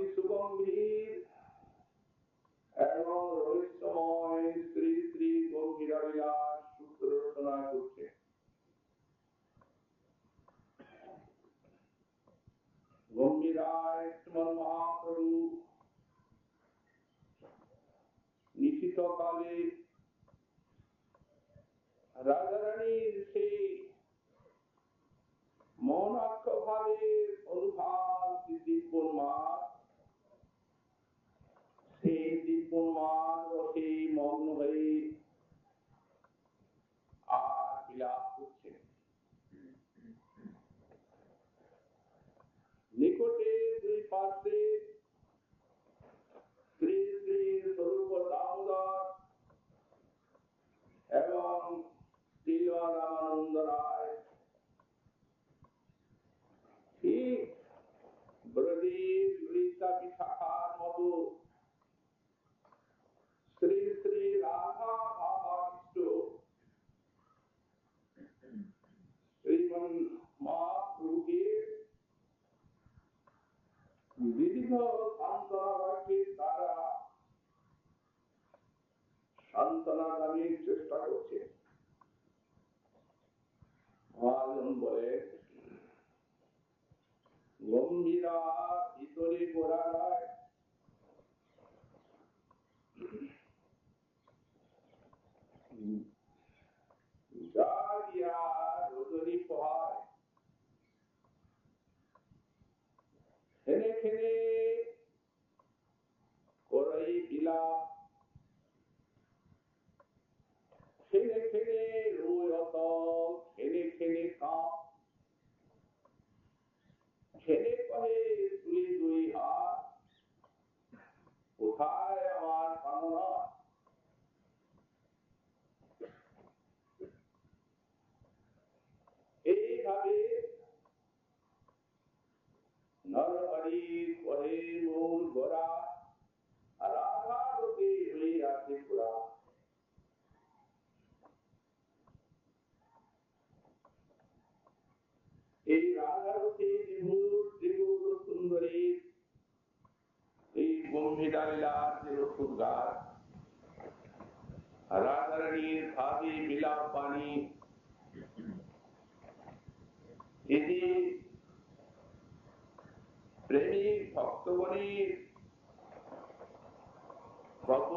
অতি সুগম্ভীর এবং রহস্যময় শ্রী শ্রী গম্ভীরা বিলাস সূত্র রচনা করছে। গম্ভীরায় শ্রীমন মহাপ্রভু নিশিতকালে রাজারানীর সেই মৌনাক্ষ ভাবের অনুভাব দিব্যন্মাদ, সেই দিব্যন্মাদ রসে মগ্ন হয়ে আর বিলাপ করছে। নিকটে দুই পার্শ্বে শ্রী শ্রী স্বরূপ দামোদর এবং শ্রীল রামানন্দ রায় ঠিক ব্রজের ললিতা বিশাখার মতো শ্রী শ্রী রাধা ভাবাবিষ্ট শ্রীমন মহাপ্রভুকে বিবিধ সান্ত্বনা বাক্যের দ্বারা সান্ত্বনা দানের চেষ্টা করছে। মহাজন বলে, গম্ভীরা ভিতরে গোড়া নয়, রজনী পোহায় খেনে খেনে করাই বিলাপ, খেনে খেনে রোয়ত, খেনে খেনে কাপ, খেনে কহে তুলি দুই হাত, কোথায় আমার কামনা। এইভাবে নরহরি কহে মোর গোরা, রাধা রূপে হয়ে আছে পুরা। এই রাধা রূপে বিভূর ত্রিভুর সুন্দরী এই গম্ভীরা লীলার যে রসুদ্গার, রাধারানীর ভাবি বিলাপ বাণী, এটি প্রেমিক ভক্তগণের কত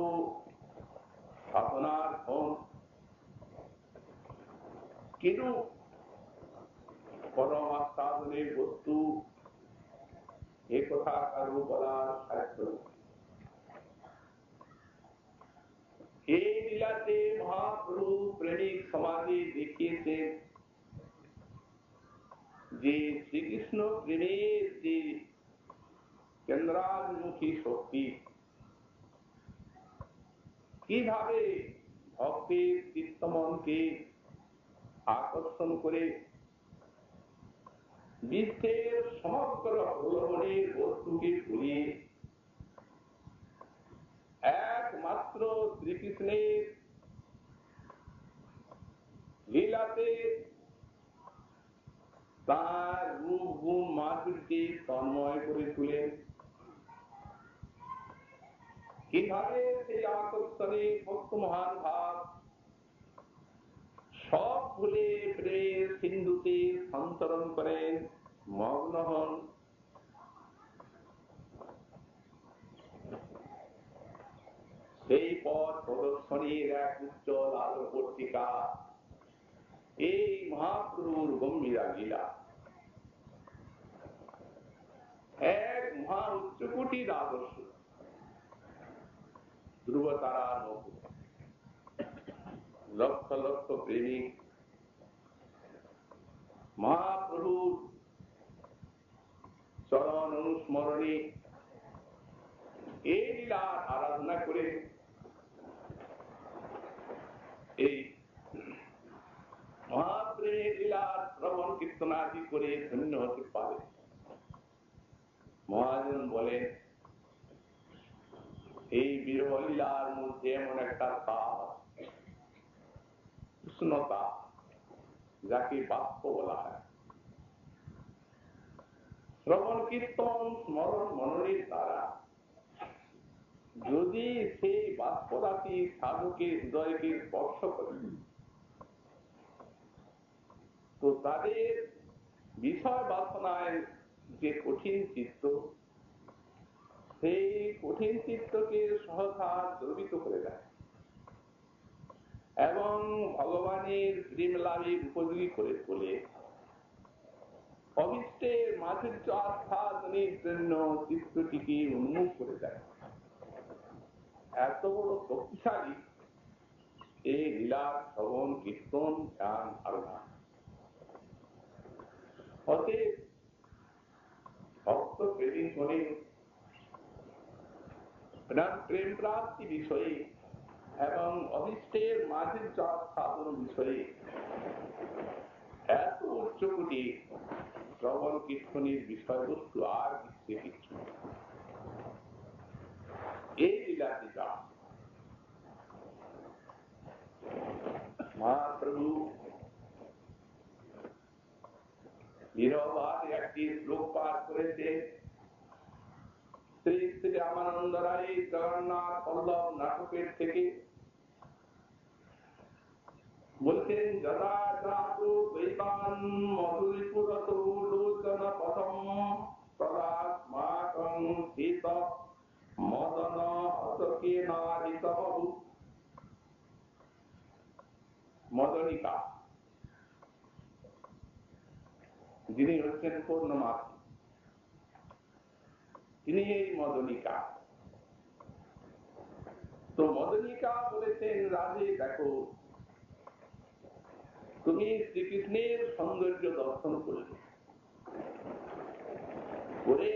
সাধনার ধন, কিন্তু পরম আস্বাদনের বস্তু এ কথা কারো বলার সাধ্য। এই লীলাতে মহাপ্রভু প্রেমিক সমাজে দেখিয়েছেন যে শ্রীকৃষ্ণ প্রেমের যে কেন্দ্রাভিমুখী শক্তি কিভাবে ভক্তের চিত্তমনকে আকর্ষণ করে বিশ্বের সমগ্র প্রলোভনের বস্তুকে ভুলিয়ে একমাত্র শ্রীকৃষ্ণের লীলাতে তার রূপ গুণ মাধুরীকে তন্ময় করে তুলেন। কিভাবে সেই আকর্ষণে ভক্ত মহান ভাব সব ভুলে প্রেমের সিন্ধুতে সন্তরণ করেন, মগ্ন হন। সেই পথ প্রদর্শনীর এক উজ্জ্বল আলোকবর্তিকা এই মহাপ্রভুর গম্ভীরা লীলা, এক মহা উচ্চকোটির আদর্শ, ধ্রুবতারার মতো লক্ষ লক্ষ প্রেমিক মহাপ্রভুর চরণ অনুস্মরণে এই লীলার আরাধনা করে এই মহাপ্রেমের লীলার শ্রবণ কীর্তনাদি করে ধন্য হতে পারে। মহাজন বলেন, এই বিরহ লীলার মধ্যে এমন একটা তাপ, উষ্ণতা, যাকে বাষ্প বলা হয়, শ্রবণ কীর্তন স্মরণ মননের দ্বারা যদি সেই বাষ্পরাশি সাধকের হৃদয়কে স্পর্শ করে, তো তাদের বিষয় বাসনায় যে কঠিন চিত্ত, সেই কঠিন চিত্তকে সহসা দ্রবিত করে দেয় এবং ভগবানের প্রেম লাভের উপযোগী করে তোলে। অভিষ্টের মাধুর্য আস্বাদনের জন্য চিত্তটিকে উন্মুখ করে দেয়। এত বড় শক্তিশালী এই লীলা শ্রবণ কীর্তন ধ্যান ধারণা। অতএব ভক্ত প্রেমিক করে প্রেম প্রাপ্তি বিষয়ে এবং অভিষ্টের মাধুর্য আস্বাদন বিষয়ে এত উচ্চকোটি শ্রবণ কীর্তনের বিষয়বস্তু আর বিশ্বে কিছু। এই লীলাটিকা মহাপ্রভু বিরহবাদ একটি শ্লোক পাঠ করেছে। শ্রী শ্রী রামানন্দ রায় জগন্নাথ পল্লব নাটকের থেকে বলছেন, যদা জাতু দৈবান মধুরিপুরত লোচন পদম তদাস্মাকং শীত মদন হতকে নারিত বহু। মদনিকা যিনি হচ্ছেন পূর্ণমাসী, তিনি এই মদনিকা। তো মদনিকা বলেছেন, রাধে দেখো তুমি শ্রীকৃষ্ণের সৌন্দর্য দর্শন করলে করে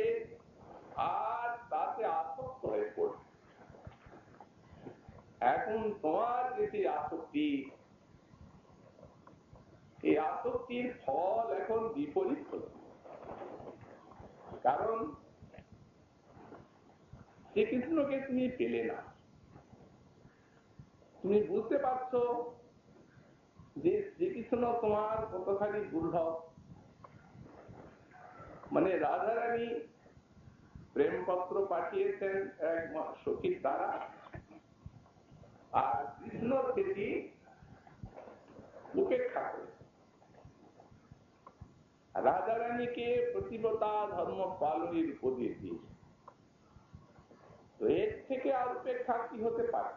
আর তাতে আসক্ত হয়ে পড়ে। এখন তোমার যেটি আসক্তি, এই আসক্তির ফল এখন বিপরীত হল। কারণ শ্রীকৃষ্ণকে তুমি পেলে না। তুমি বুঝতে পারছো যে শ্রীকৃষ্ণ তোমার কতখানি দুর্লভ। মানে রাধারানী প্রেমপত্র পাঠিয়েছেন এক সখীর দ্বারা, আর কৃষ্ণ সেটি উপেক্ষা করে রাধারানীকে প্রতিব্রতা ধর্ম পালনের উপদেশ দিয়েছে। তো এর থেকে আর উপেক্ষা কি হতে পারে?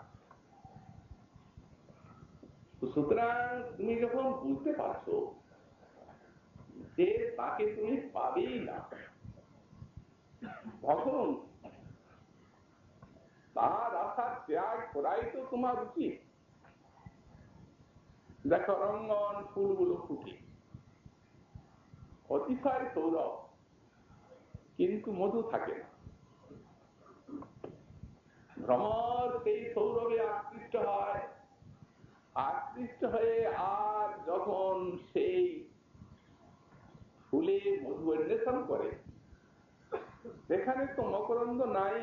সুতরাং তুমি যখন বুঝতে পারছো যে তাকে তুমি পাবেই না, তখন তার আশা ত্যাগ করাই তো তোমার উচিত। দেখো রঙ্গন ফুলগুলো ফুটে অতিশয় সৌরভ, কিন্তু মধু থাকে না। ভ্রমর সেই সৌরভে আকৃষ্ট হয়, আকৃষ্ট হয়ে আর যখন সেই ফুলে মধু অন্বেষণ করে, সেখানে তো মকরন্দ নাই।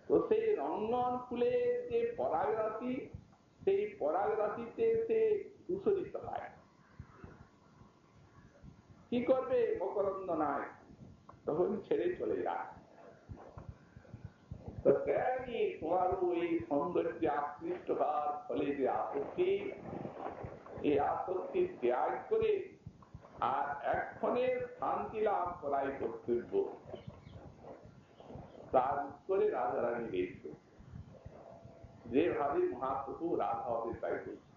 তো সেই রঙ্গন ফুলের যে পরাগ রাশি, সেই পরাগ রাশিতে সে দূষিত হয়। কি করবে? মকরন্দ নাই, তখন ছেড়ে চলে যায়। তো তেমনি তোমার ওই সৌন্দর্যে আকৃষ্ট হওয়ার ফলে যে আসক্তি, এই আসক্তি ত্যাগ করে আর এক্ষণের শান্তি লাভ করাই কর্তব্য। তার উত্তরে রাধারানী রয়েছে, যেভাবে মহাপ্রভু রাধা হবে তাই বলছে।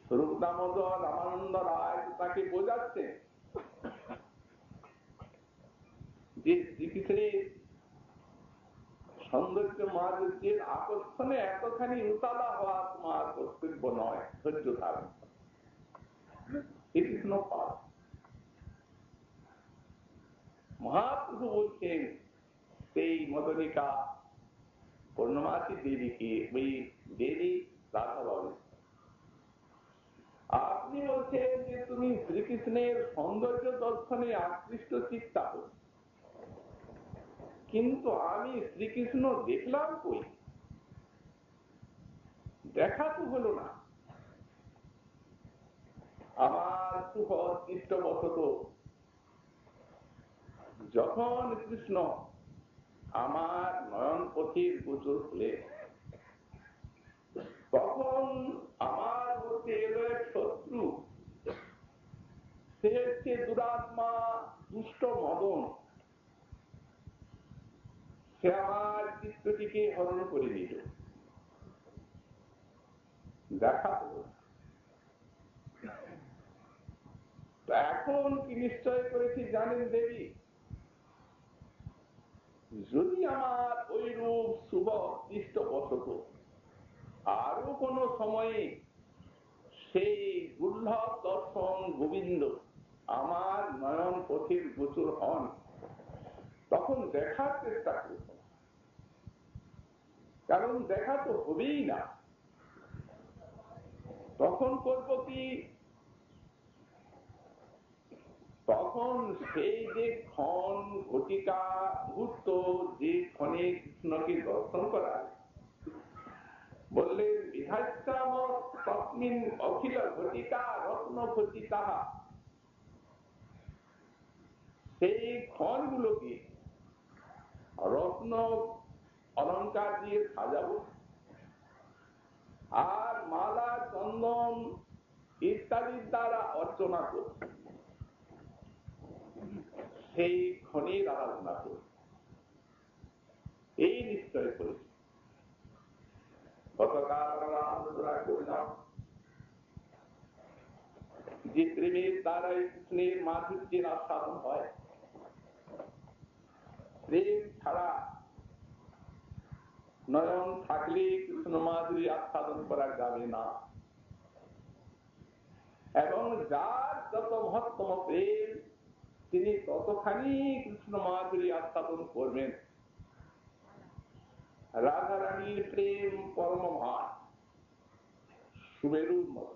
স্বরূপ দামোদর রামানন্দ রায় তাকে বোঝাচ্ছে যে শ্রীকৃষ্ণের সৌন্দর্য মাধুর্যের আকর্ষণে এতখানি উতালা হওয়া তোমার কর্তব্য নয়, ধৈর্য ধারণ। শ্রীকৃষ্ণ পাল। মহাপ্রভু বলছেন সেই মদনিকা পূর্ণমাসী দেবীকে, ওই দেবী রাধা বলে, আপনি বলছেন যে তুমি শ্রীকৃষ্ণের সৌন্দর্য দর্শনে আকৃষ্ট চিত্তা হো, কিন্তু আমি শ্রীকৃষ্ণ দেখলাম কই? দেখা তো হলো না। আমার শুভ দৃষ্টবশত যখন কৃষ্ণ আমার নয়ন পথির গোচর হলে তখন আমার মধ্যে এলো এক শত্রু, সে হচ্ছে দুরাত্মা দুষ্ট মদন। সে আমার চিত্তটিকে হরণ করে নিল। দেখা এখন কি নিশ্চয় করেছি জানেন দেবী, যদি আমার ওই রূপ শুভ দৃষ্টবশত আরো কোন সময়ে সেই দুর্লভ দর্শন গোবিন্দ আমার নয়ন পথের গোচর হন, তখন দেখার চেষ্টা করব। কারণ দেখা তো হবেই না। তখন করব কি, তখন সেই যে ক্ষণ ঘটিকা মুহূর্ত যে ক্ষণে কৃষ্ণকে দর্শন করা, বললেন বিধাস্যাম তস্মিন অখিল ঘটিকা রত্ন ঘটিকা, সেই ক্ষণগুলোকে রত্ন অলঙ্কার দিয়ে সাজাবো আর মালা চন্দন ইত্যাদির দ্বারা অর্চনা করব, সেই ক্ষণের আরাধনা করব। এই নিশ্চয় করেছি। গতকাল আমরা আলোচনা করলাম যে প্রেমের দ্বারাই কৃষ্ণের মাধুর্যের আস্বাদন হয়। প্রেম ছাড়া নয়ন থাকলে কৃষ্ণ মাধুরী আস্বাদন করা যাবে না। এবং যার যত মহত্তম প্রেম তিনি ততখানি কৃষ্ণ মাধুরী আস্বাদন করবেন। রাধা রানীর প্রেম পরম মহান, সুমেরুর মত।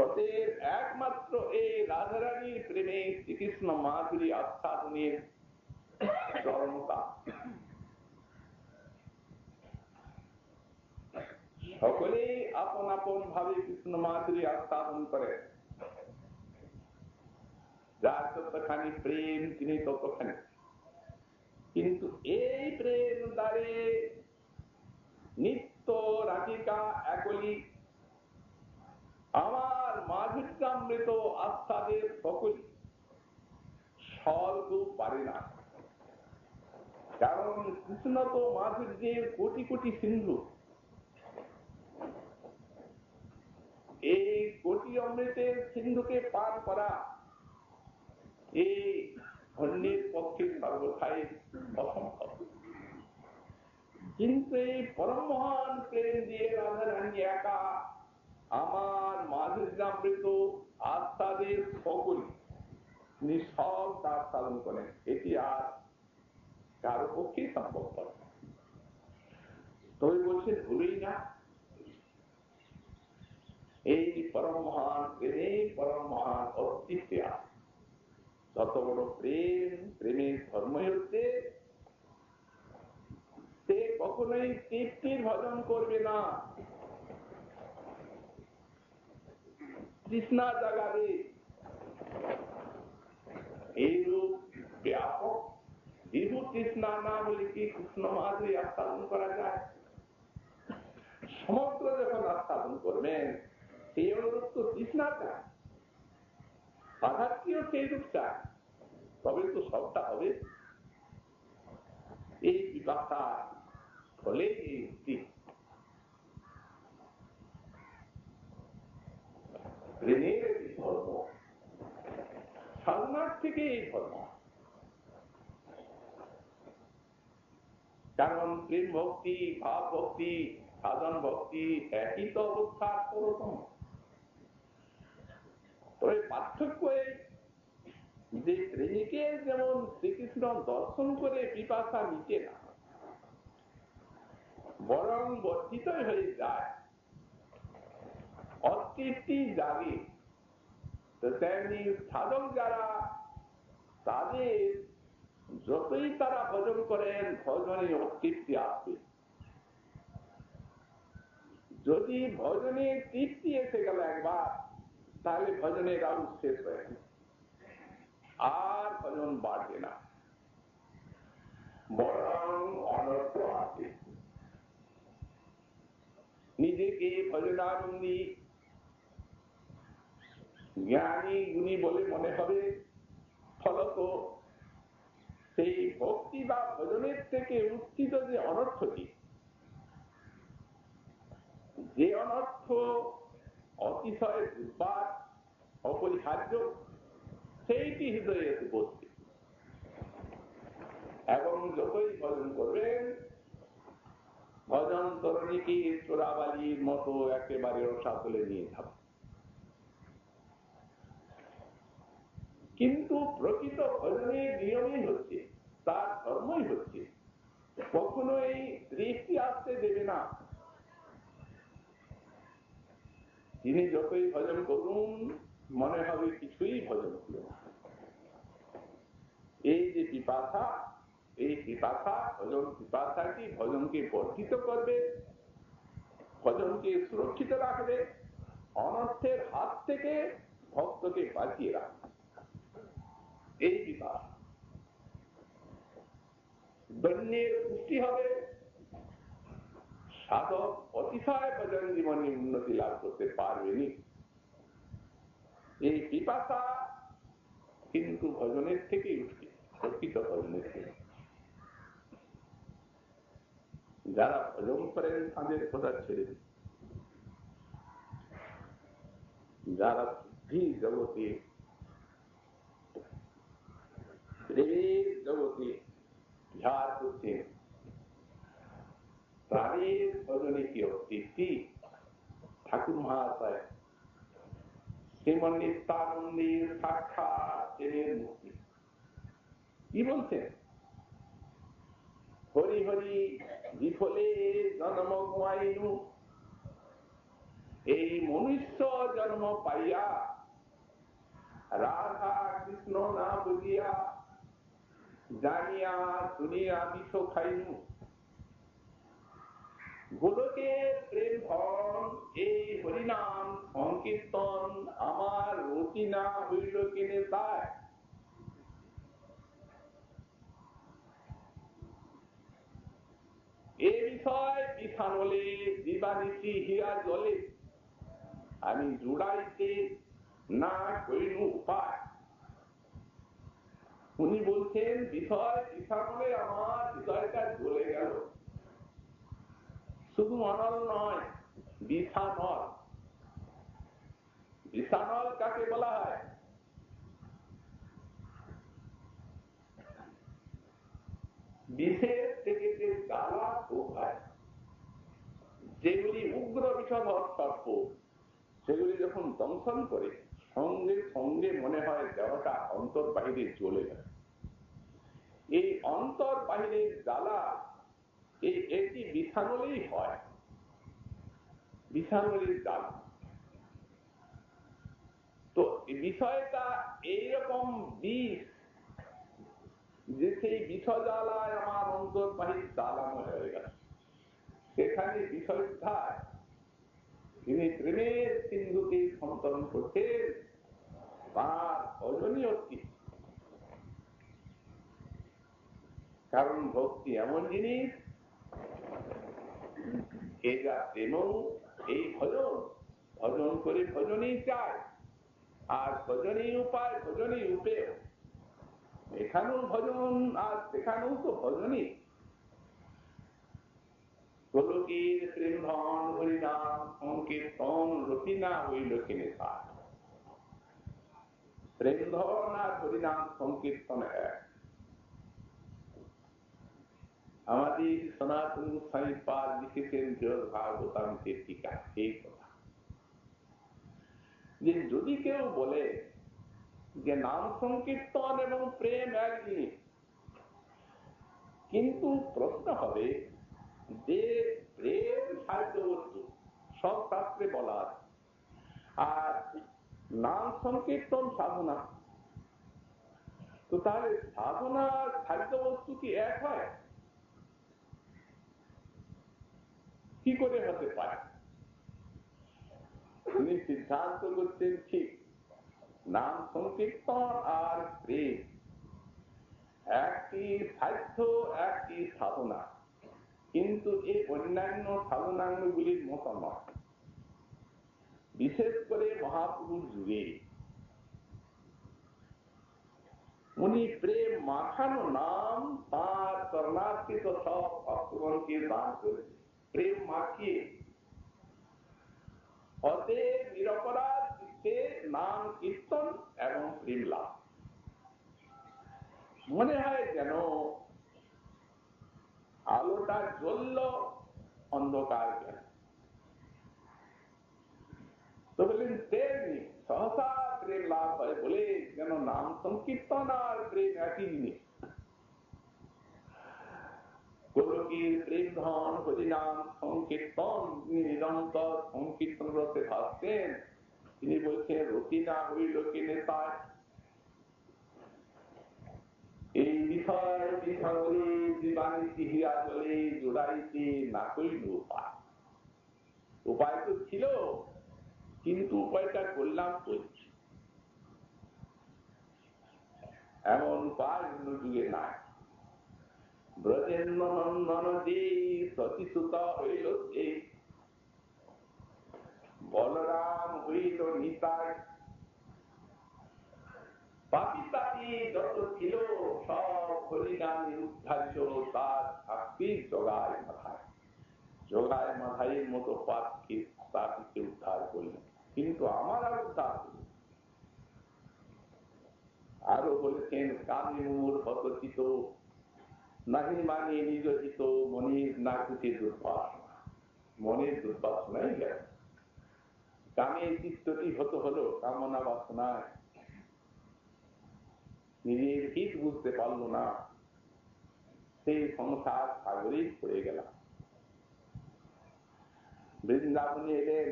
অতএব একমাত্র এই রাধা রানীর প্রেমে শ্রীকৃষ্ণ মাধুরী আস্বাদনের চরমতা। সকলেই আপন আপন ভাবে কৃষ্ণ মাধুরী আস্বাদন করে, যার যতখানি প্রেম তিনি ততখানি। কিন্তু এই প্রেম দ্বারে নিত্য রাধিকা একলি আমার মাধুর্যামৃত আস্বাদের সকলি স্বল্প পারে না। কারণ কৃষ্ণ তো মাধুর্যের কোটি কোটি সিন্ধু। এই কোটি অমৃতের সিন্ধুকে পান করা এই ধন্যের পক্ষে সর্বথাই অসম্ভব। কিন্তু এই পরম মহান প্রেম দিয়ে রাধা রানী একা আমার মাধুর্যামৃত আস্বাদের সকলি নিঃসব তার সাধন করেন। এটি আর কারো পক্ষে সম্ভব হয়। তবে বলছেন ভুলেই না, এই পরম মহান প্রেমে পরম মহান অস্তিত্বে আছে। যত বড় প্রেম, প্রেমের ধর্মই হচ্ছে সে কখনোই তৃপ্তির ভজন করবে না, তৃষ্ণা জাগাবে। এইরূপ ব্যাপক বিভু তৃষ্ণা না হলে কি কৃষ্ণ মাধুরী আস্বাদন করা যায়? সমগ্র যখন আস্বাদন করবেন সেই অনুরূপ তো তৃষ্ণা চায়, আঘাতটিও সেই রূপ চায়, তবে তো সবটা হবে। এই পিপাসা ফলে এই উক্তি। প্রেমের এই ধর্ম, সাধনার থেকে এই ধর্ম। কারণ প্রেম ভক্তি, ভাব ভক্তি, সাধন ভক্তি একই তো অবস্থার পুরোতম। তবে পার্থক্য যে প্রেমিকের যেমন শ্রীকৃষ্ণ দর্শন করে পিপাসা মিটে না, বরং বর্ধিত হয়ে যায়, অতৃপ্তি জাগে। তো তেমনি সাধক যারা, তাদের যতই তারা ভজন করেন ভজনে অতৃপ্তি আসবে। যদি ভজনে তৃপ্তি এসে গেল একবার, তাহলে ভজনের রাউন্ড শেষ হয়ে গেল, আর ভজন বাড়বে না, বরং অনর্থ আছে। নিজেকে ভজনানন্দী জ্ঞানী গুণী বলে মনে হবে, ফলত সেই ভক্তি বা ভজনের থেকে উত্থিত যে অনর্থটি, যে অনর্থ অতিশয় দুর্বার অপরিহার্য, সেইটি হৃদয়ে এসে বসবে এবং যতই ভজন করবেন, ভজন তরণীকে চোরাবালির মতো একেবারে রসাতলে নিয়ে যাবে। কিন্তু প্রকৃত ভজনের নিয়মই হচ্ছে, তার ধর্মই হচ্ছে, কখনোই দৃষ্টি আসতে দেবে না। তিনি যতই ভজন করুন, মনে হবে কিছুই ভজন হলো না। এই যে পিপাসা, এই পিপাসা, ভজন পিপাসাটি ভজনকে বর্ধিত করবে, ভজনকে সুরক্ষিত রাখবে, অনর্থের হাত থেকে ভক্তকে বাঁচিয়ে রাখবে। এই পিপাসা দৈন্যের পুষ্টি হবে, সাধক অতিশয় ভজন জীবনে উন্নতি লাভ করতে পারবেনি। এই পিপাসা কিন্তু ভজনের থেকেই উঠবে, প্রকৃত ভজনের থেকে। যারা ভজন করেন তাদের কথা ছেড়ে দিন, যারা বুদ্ধি জগতে, প্রেমের জগতে বিহার করছেন, তাদের ভজনে কি অস্তিত্ব। ঠাকুর মহাশয় শ্রীমন নিত্যানন্দের সাক্ষাৎ প্রেমের মুক্তি কি বলছেন? হরি হরি বিফলে জন্ম গোয়াইনু, এই মনুষ্য জন্ম পাইয়া রাধা কৃষ্ণ না বুঝিয়া জানিয়া শুনিয়া বিষ খাইনু। গোলকে প্রেম ধন এই হরিনাম সংকীর্তন আমার রতি না হইল কেনে তাই। এ বিষয় বিছানলে দিবানিশি হিয়া জলে, আমি জুড়াইতে না কইনু উপায়। উনি বলছেন বিষয় বিছানলে আমার হৃদয়টা জ্বলে গেল। শুধু অনল নয়, বিছানল। বিছানল কাকে বলা হয়? বিষের থেকে যে জ্বালা হয়, যেগুলি উগ্র বিষধর সর্প, সেগুলি যখন দংশন করে সঙ্গে সঙ্গে মনে হয় দেহটা অন্তর বাহিরে চলে গেল। এই অন্তর বাহিরের জ্বালা এটি বিষাণলেই হয়, বিষাণলের জ্বালা। তো বিষয়টা এইরকম বিষ যে সেই বিষ জ্বালায় আমার অন্তর বাহির জ্বালানো হয়ে গেল। সেখানে বিষয়োদ্ধার তিনি প্রেমের সিন্ধুকে সন্তরণ করছেন, তার অজনীয় কি। কারণ ভক্তি এমন জিনিস, এ যা প্রেম, এই ভজন, ভজন করে ভজনই চায়, আর ভজনই উপায়, ভজনই উপেয়। এখানেও ভজন আর সেখানেও তো ভজনই। গোলকের প্রেম ধন হরিনাম সংকীর্তন রতি না হইল কেনে তাই। প্রেম ধন আর হরিনাম সংকীর্তন এক। আমাদের সনাতন গোস্বামী পাদ লিখেছেন ভাগবতামৃতের টিকা এই কথা, যে যদি কেউ বলে যে নাম সংকীর্তন এবং প্রেম এক জিনিস, কিন্তু প্রশ্ন হবে যে প্রেম সাহায্য বস্তু সব শাস্ত্রে বলা আছে, আর নাম সংকীর্তন সাধনা, তো তাহলে সাধনার খাদ্য বস্তু কি এক হয়? কি করে হতে পারে? তিনি সিদ্ধান্ত করছেন ঠিক নাম সংকীর্তন আর প্রেম একটি সাধ্য একটি সাধনা, কিন্তু এই অন্যান্য সাধনাগুলির মতো নয়। বিশেষ করে মহাপুরুষ যুগে উনি প্রেম মাখানো নাম তার শরণার্থিত সব ভক্তগণকে দান করেছে। প্রেম মাখিয়ে অতএব নিরপরাধ চিত্তে নাম কীর্তন এবং প্রেম লাভ। মনে হয় যেন আলোটা জ্বলল, অন্ধকার গেল। তো বললেন তেমনি সহসা প্রেম লাভ হয় বলে যেন নাম সংকীর্তন আর প্রেম একই জিনিস। গোলকীর প্রেম ধন হরিনাম সংকীর্তন, তিনি নিরন্তর সংকীর্তন রসে ভাসতেন। তিনি বলছেন রতি না হইল কে নেতায়, এই বিষয় বিষয়ে জীবানীতি হিয়া জলে জোড়াইতে না কইল উপায়। উপায় তো ছিল, কিন্তু উপায়টা করলাম করছি, এমন উপায় অন্য যুগে নাই। ব্রজেন্দ্র নন্দন যে সতীসুত হইল যে, বলরাম হইল নিতাই। পাপি তাপি যত ছিল সব হরিনামে উদ্ধারিত, তার শাস্তির জগায় মাথায়। জগায় মাথায়ের মতো পাপকে তাপিকে উদ্ধার করলেন, কিন্তু আমার আর উদ্ধার হল। আরো বলেছেন কামে মূর হতচিত, নাহি মানে নিজ হিত, মনের না কুটে দুর্বাসনা। মনের দুর্বাসনাই গেল, কামে চিত্তটি হত হলো কামনা বাসনায়, নিজের হিত বুঝতে পারলো না, সেই সংসার সাগরেই পড়ে গেলাম। বৃন্দাবনে এলেন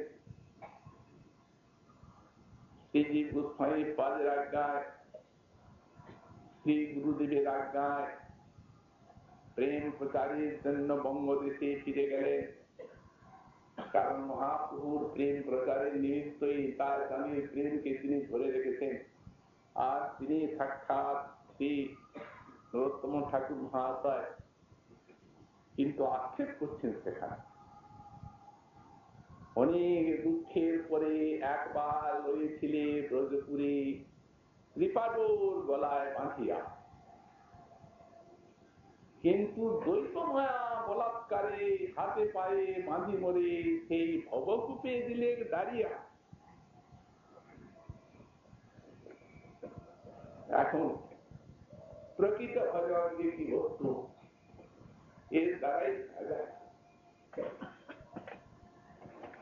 শ্রীজি গোস্বামী পাদের আজ্ঞায়, শ্রী গুরুদেবের আজ্ঞায় প্রেম প্রচারের জন্য বঙ্গদেশে ফিরে গেলেন। কারণ মহাপ্রভুর প্রেম প্রচারের নিমিত্তই তার স্বামীর প্রেমকে তিনি ধরে রেখেছেন। আর তিনি সাক্ষাৎ শ্রী নরোত্তম ঠাকুর মহাশয়, কিন্তু আক্ষেপ করছেন সেখানে। অনেক দুঃখের পরে একবার রয়েছিলে ব্রজপুরে কৃপাডোর গলায় বাঁধিয়া, কিন্তু দ্বৈত মায়া বলাৎকারে হাতে পায়ে বাঁধি মরে সেই ভবকূপে দিলেন দাঁড়িয়া। এখন প্রকৃত ভগবান যে কি বস্তু, এর দ্বারাই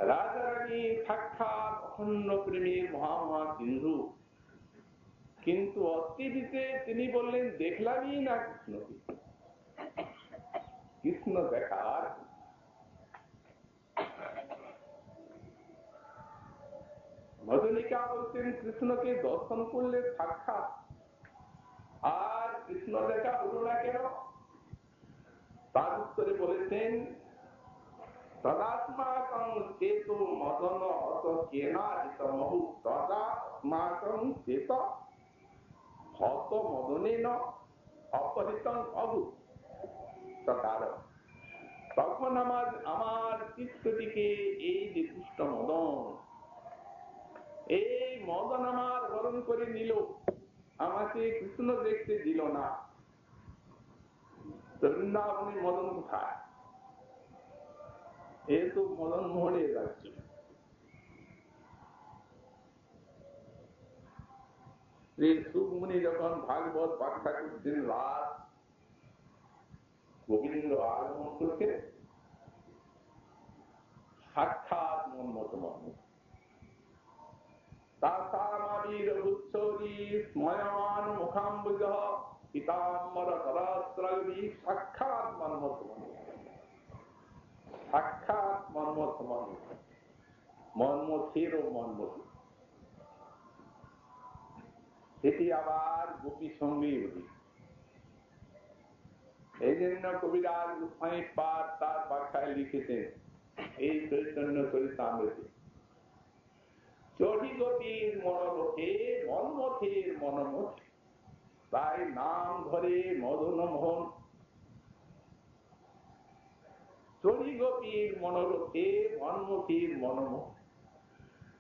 রাজারানী সাক্ষাৎ অখণ্ড প্রেমের মহামহা সিন্ধু, কিন্তু অস্থিতিতে তিনি বললেন দেখলামই না কৃষ্ণকে। কৃষ্ণ দেখার মধুলিকা বলছেন কৃষ্ণকে দর্শন করলে সাক্ষাৎ, আর কৃষ্ণ দেখা হলো না কেন? তার উত্তরে বলেছেন তদাত্মাকং চেত মদন হত কেনাহিত মহু, তদাত্মাকং চেত হত মদনেন অপহৃতং অভূত। তখন আমার চিত্তটিকে এই যে দুষ্ট মদন, এই মদন আমার হরণ করে নিল, আমাকে কৃষ্ণ দেখতে দিল না। বৃন্দাবনে মদন কোথায়? এ তো মদন মোহনের রাজ্য। শ্রী সুকমুনি যখন ভাগবত ব্যাখ্যা করছেন, রাত গোবিন্দ আগমন করছে, সাক্ষাৎ মন্মথ মন্মথ তাসামাবির উচ্চরি স্ময়মান মুখাম্বুজ পিতাম্বর সহস্রগি, সাক্ষাৎ মন্মথ মন্মথ, সাক্ষাৎ মন্মথ মন্মথ, মন্মথেরও মন্মথ। এটি আবার গোপী সঙ্গী অধিক। এই জন্য কবিরাজ গোস্বামী তার ব্যাখ্যায় লিখেছেন এই চৈতন্য চরিতামৃতে, চড়ি গোপীর মনোরথে মনমথের মনমথে, তাই নাম ধরে মদন মোহন। চড়ি গোপীর মনোরথে মনমথের মনমথ,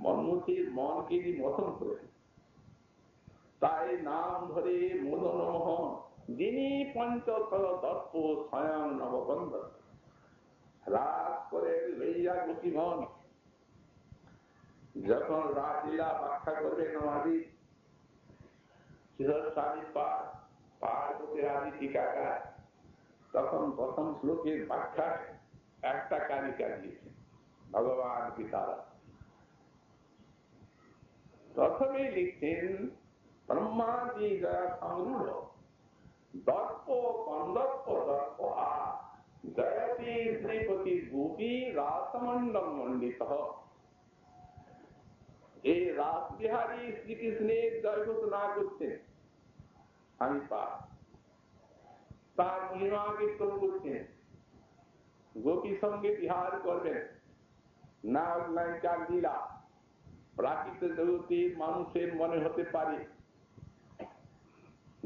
মনমথের মনকে মথন করে, তাই নাম ধরে মদন মোহন। যিনি পঞ্চতল দর্প স্বয়ং নবগন্ধ, রাজ করে লইয়া গোপীগণ। যখন রাসলীলা ব্যাখ্যা করবে নবাদি স্বামী পার হতে আদি টিকাকার, তখন প্রথম শ্লোকের ব্যাখ্যা একটা কারিকা দিয়েছে ভগবান পিতারা। প্রথমে লিখছেন ব্রহ্মাদি জয়া সংরূঢ় দর্প কন্দর্প দর্প জয়তি শ্রীপতি গোপী রাসমণ্ডল মণ্ডিত। এই রাসবিহারী শ্রীকৃষ্ণের জয় ঘোষণা করছেন স্বামী পাঠ, তার মহিমা কীর্তন করছেন, গোপী সঙ্গে বিহার করবেন, নাগ নায়িকার লীলা প্রাকৃত জগতের মানুষের মনে হতে পারে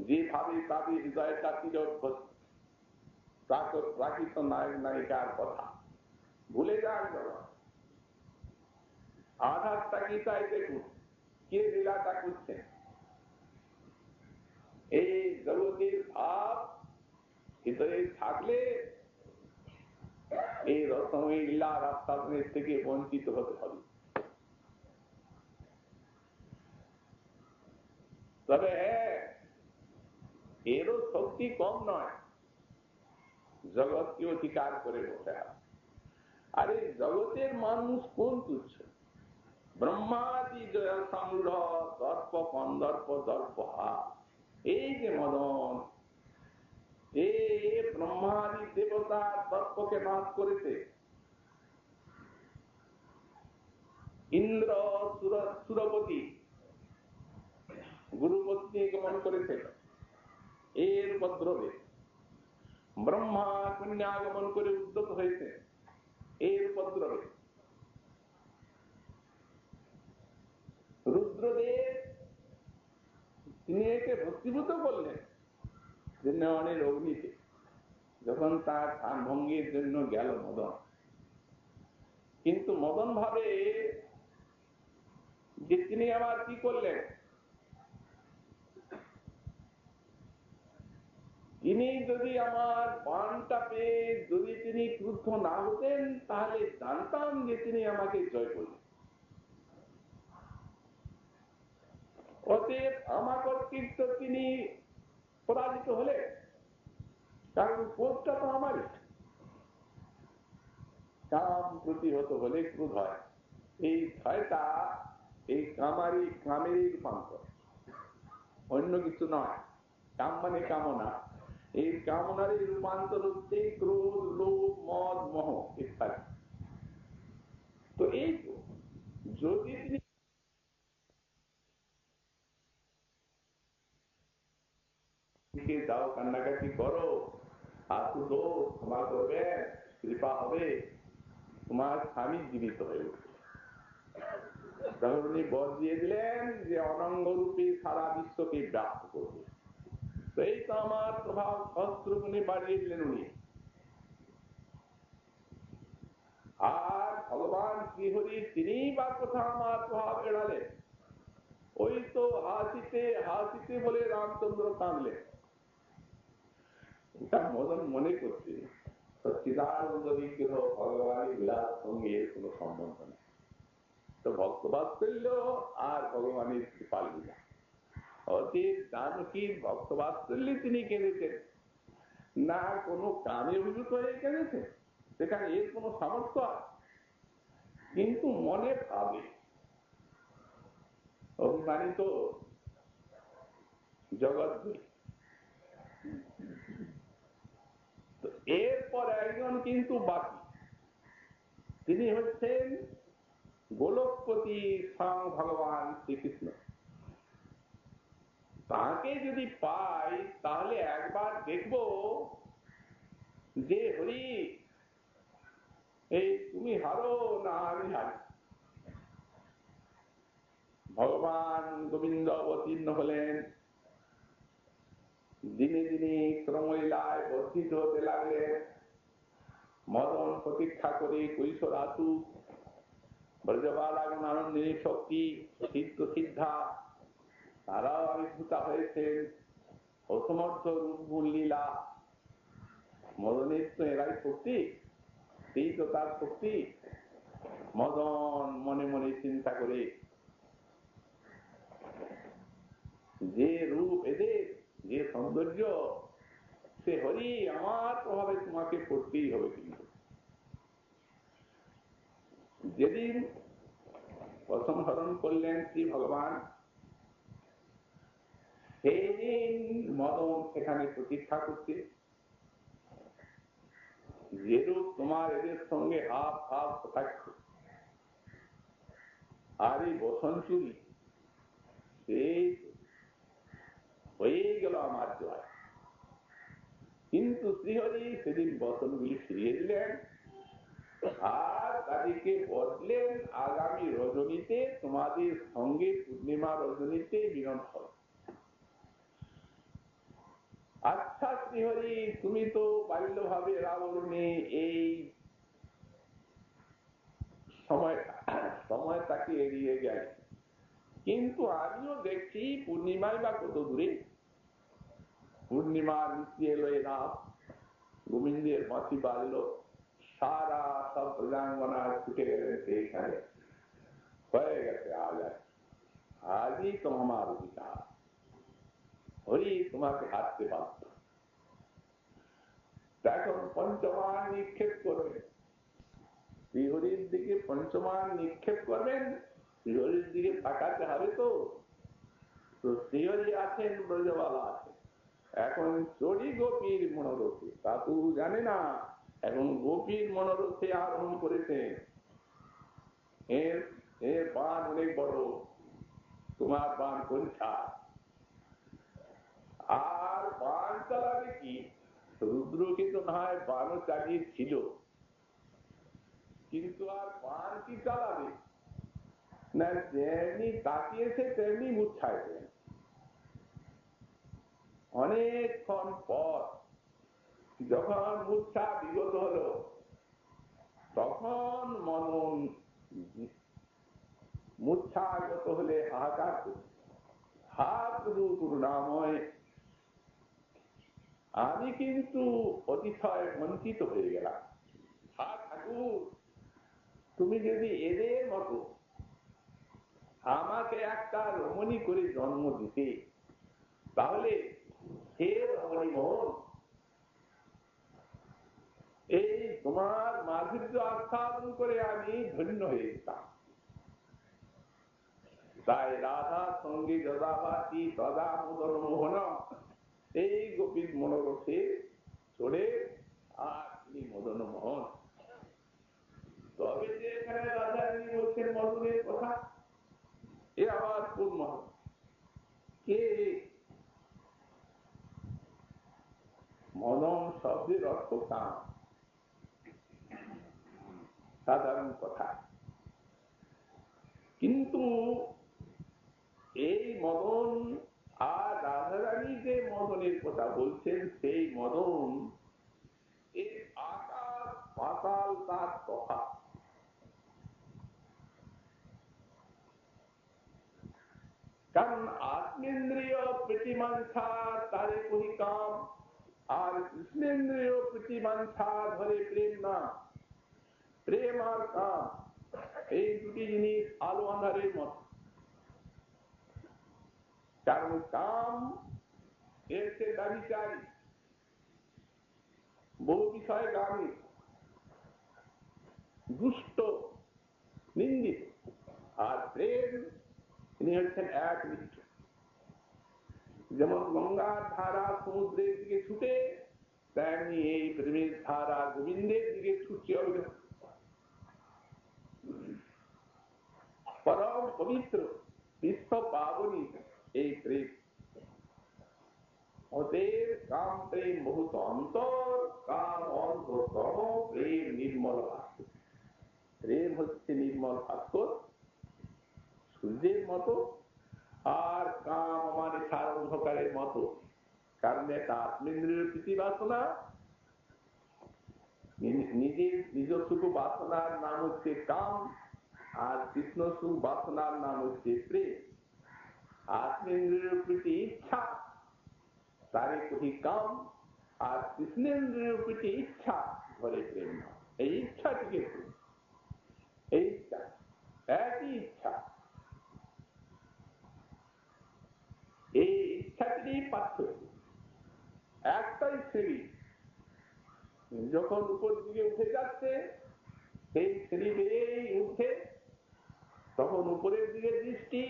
যেভাবে তাদের হৃদয়টা প্রাকৃত নায়ক নায়িকার কথা ভুলে যান। আধারটা কি তাই দেখুন কে লীলাটা করছেন। এই জগতের ভাব ভিতরে থাকলে এই রসময় লীলা রাস্তানের থেকে বঞ্চিত হতে হবে। তবে এরও শক্তি কম নয়, জগৎকে অধিকার করে বসে আছে। আর এই জগতের মানুষ কোন তুচ্ছ? ব্রহ্মাদি জয় সংগ্রহ দর্প কন্দর্প দর্প এই যে মদন, এই ব্রহ্মাদি দেবতার দর্পকে নাশ করেছে। ইন্দ্র সুরপতি গুরুপত্নী গমন করেছে এর উপদ্রবে, ব্রহ্মা কন্যাগমন করে উদ্যত হয়েছে এর উপদ্রবে, রুদ্রদেব তিনি একে ভস্মীভূত করলেন অনেক অগ্নিতে, যখন তার স্থান ভঙ্গির জন্য গেল মদন। কিন্তু মদন ভাবে যে তিনি আবার কি করলেন, তিনি যদি আমার বাণটা পেয়ে যদি তিনি ক্রুদ্ধ না হতেন তাহলে জানতাম যে তিনি আমাকে জয় করলেন। অতএব আমার কর্তৃত্ব তিনি পরাজিত হলে, কারণ ক্রোধটা তো আমারই। কাম প্রতিহত হলে ক্রোধ হয়, এই ভয়টা এই কামেরই রূপান্তর, অন্য কিছু নয়। কাম মানে কামনা, এই কামনারই রূপান্তর হচ্ছে ক্রোধ, লোভ, মদ, মোহ ইত্যাদি। তো এই যদি তিনি যাও কান্নাকাটি করো, আসু তো ক্ষমা করবে, কৃপা হবে, তোমার স্বামী জীবিত হয়ে উঠবে। তখন উনি বর দিয়ে দিলেন যে অনঙ্গ রূপে সারা বিশ্বকে ব্যাপ্ত করবে। তো এই তো আমার প্রভাব সহস্রগুণে বাড়িয়ে দিলেন উনি। আর ভগবান শ্রীহরি তিনি বা কোথাও আমার প্রভাব এড়ালেন, ওই তো হাসিতে হাসিতে বলে রামচন্দ্র কাঁদলেন। এটা মদন মনে করছে সচ্চিদানন্দ বিগ্রহ ভগবানের লীলার সঙ্গে এর কোনো সম্বন্ধ নেই। তো ভক্তবাৎসল্য আর ভগবানের কৃপার লীলা, অতীত জানকীর ভক্তবাৎসল্যে তিনি কেঁদেছেন, না কোনো কামে অভিভূত হয়ে কেঁদেছেন, সেখানে এর কোনো সামর্থ্য আছে। কিন্তু মনে ভাবে অভিমানিত জগৎ। এরপর একজন কিন্তু বাকি, তিনি হচ্ছেন গোলকপতি স্বয়ং ভগবান শ্রীকৃষ্ণ। তাকে যদি পাই তাহলে একবার দেখব যে হরি এই তুমি হারো না আমি হারি। ভগবান গোবিন্দ অবতীর্ণ হলেন, দিনে দিনে শ্রমলীলায় বর্ধিত হতে লাগলেন। মদন প্রতীক্ষা করে কৈশোর আসুক, ব্রজবালাগণ আনন্দিনী শক্তি সিদ্ধ সিদ্ধা তারাও আবির্ভূতা হয়েছেন। অসমর্থ রূপ গুণ লীলা, মদনের তো এরাই শক্তি, এই তো তার শক্তি। মদন মনে মনে চিন্তা করে, যে রূপ এদের, যে সৌন্দর্য, সে হরি আমার প্রভাবে তোমাকে করতেই হবে। কিন্তু যেদিন অসংহরণ করলেন শ্রী ভগবান, সেই দিন মদন সেখানে প্রতীক্ষা করছে। যেরূপ তোমার এদের সঙ্গে হাফ হাফ কটাক্ষ, আর এই বসনচুরি, সেই হয়ে গেল আমার জয়। কিন্তু শ্রীহরি সেদিন বসনগুলি ফিরিয়ে দিলেন আর তাদেরকে বললেন, আগামী রজনীতে তোমাদের সঙ্গে পূর্ণিমা রজনীতে মিলন হবে। আচ্ছা শ্রীহরি, তুমি তো বাল্যভাবে রাবণে এই সময়টাকে এড়িয়ে গেলে, কিন্তু আমিও দেখছি পূর্ণিমায় বা কত দূরে। পূর্ণিমা নিচে এলো এরা, গোবিন্দের বাঁশি বাজলো, সারা সব প্রজাঙ্গনা ছুটে গেলেন সেইখানে। হয়ে গেছে আজ, আজই তো আমার অধিকার, হরি তোমাকে হারতে পারত। এখন পঞ্চমান নিক্ষেপ করবেন, শ্রীহরির দিকে পঞ্চমান নিক্ষেপ করবেন, শ্রীহরির দিকে তাকাতে হবে। তো শ্রীহরি আছেন, ব্রজবালা আছে, এখন চড়ি গোপীর মনোরথে, তা তো জানে না এখন গোপীর মনোরথে আরোহণ করেছে। এর বান অনেক বড়, তোমার বান পরীক্ষা। আর বান চালাবে কি, রুদ্রকে তো না হয় বানও চালিয়েছিল, কিন্তু আর বান কি চালাবে না, যেমনি তাকিয়েছে তেমনি মুচ্ছাইছে। অনেকক্ষণ পর যখন মূর্ছা বিগত হলো, তখন মদন মূর্ছাগত হলে হাহাকার করছে, হাত করুণাময়, আমি কিন্তু অতিশয় বঞ্চিত হয়ে গেলাম। হা ঠাকুর, তুমি যদি এদের মতো আমাকে একটা রমণী করে জন্ম দিতে, তাহলে হে রমণী মোহন, এই তোমার মাধুর্য আস্বাদন করে আমি ধন্য হয়ে যেতাম। তাই রাধা সঙ্গে যদাবাসী তদা মদন মোহন, এই গোপীর মনোরথে চড়ে আর তিনি মদন মোহন। তবে যে এখানে রাধা রানী বলছেন মদনের কথা, এ আবার কোন মহন? কে? মদন শব্দের অর্থ কাম, সাধারণ কথা। কিন্তু এই মদন আর রাধারানী যে মদনের কথা বলছেন, সেই মদন এই আকাশ পাতাল তার তফাৎ। কারণ আত্মেন্দ্রিয় প্রীতিমাংসা তারে কহি কাম, আর কৃষ্ণেন্দ্রিয় প্রীতিমাংসা ধরে প্রেম না। প্রেম আর কাম এই দুটি জিনিস আলো আঁধারের মতো। কারণ কাম এসে দাবি চাই, বহু বিষয় গামী, দুষ্ট, নিন্দিত। আর প্রেম তিনি হচ্ছেন একনিষ্ঠ। যেমন গঙ্গার ধারা সমুদ্রের দিকে ছুটে, তেমনি এই প্রেমের ধারা গোবিন্দের দিকে ছুটছে অবিরত। পরম পবিত্র বিশ্ব পাবনী এই প্রেম। অতএব কাম প্রেম বহুত অন্তর, কাম অন্তরতম, প্রেম নির্মল ভাস্কর। প্রেম হচ্ছে নির্মল ভাস্কর, সূর্যের মতো, আর কাম আমার ইচ্ছার অন্ধকারের মতো। কারণ এটা আত্মেন্দ্রিয় প্রীতি বাসনা, নিজের নিজ সুখ বাসনার নাম হচ্ছে কাম, আর কৃষ্ণ সুখ বাসনার নাম হচ্ছে প্রেম। আত্মেন্দ্রিয় প্রীতি ইচ্ছা, তারে কহি কাম, আর কৃষ্ণেন্দ্রিয় প্রীতি ইচ্ছা ধরে প্রেম না। এই ইচ্ছাটিকে প্রেম, এই ইচ্ছা একই ইচ্ছা, এই ইচ্ছাটিরই পার্থক্য। একটাই সিঁড়ি, যখন উপর দিকে উঠে যাচ্ছে সেই সিঁড়ি বেয়েই উঠে, তখন উপরের দিকে দৃষ্টি,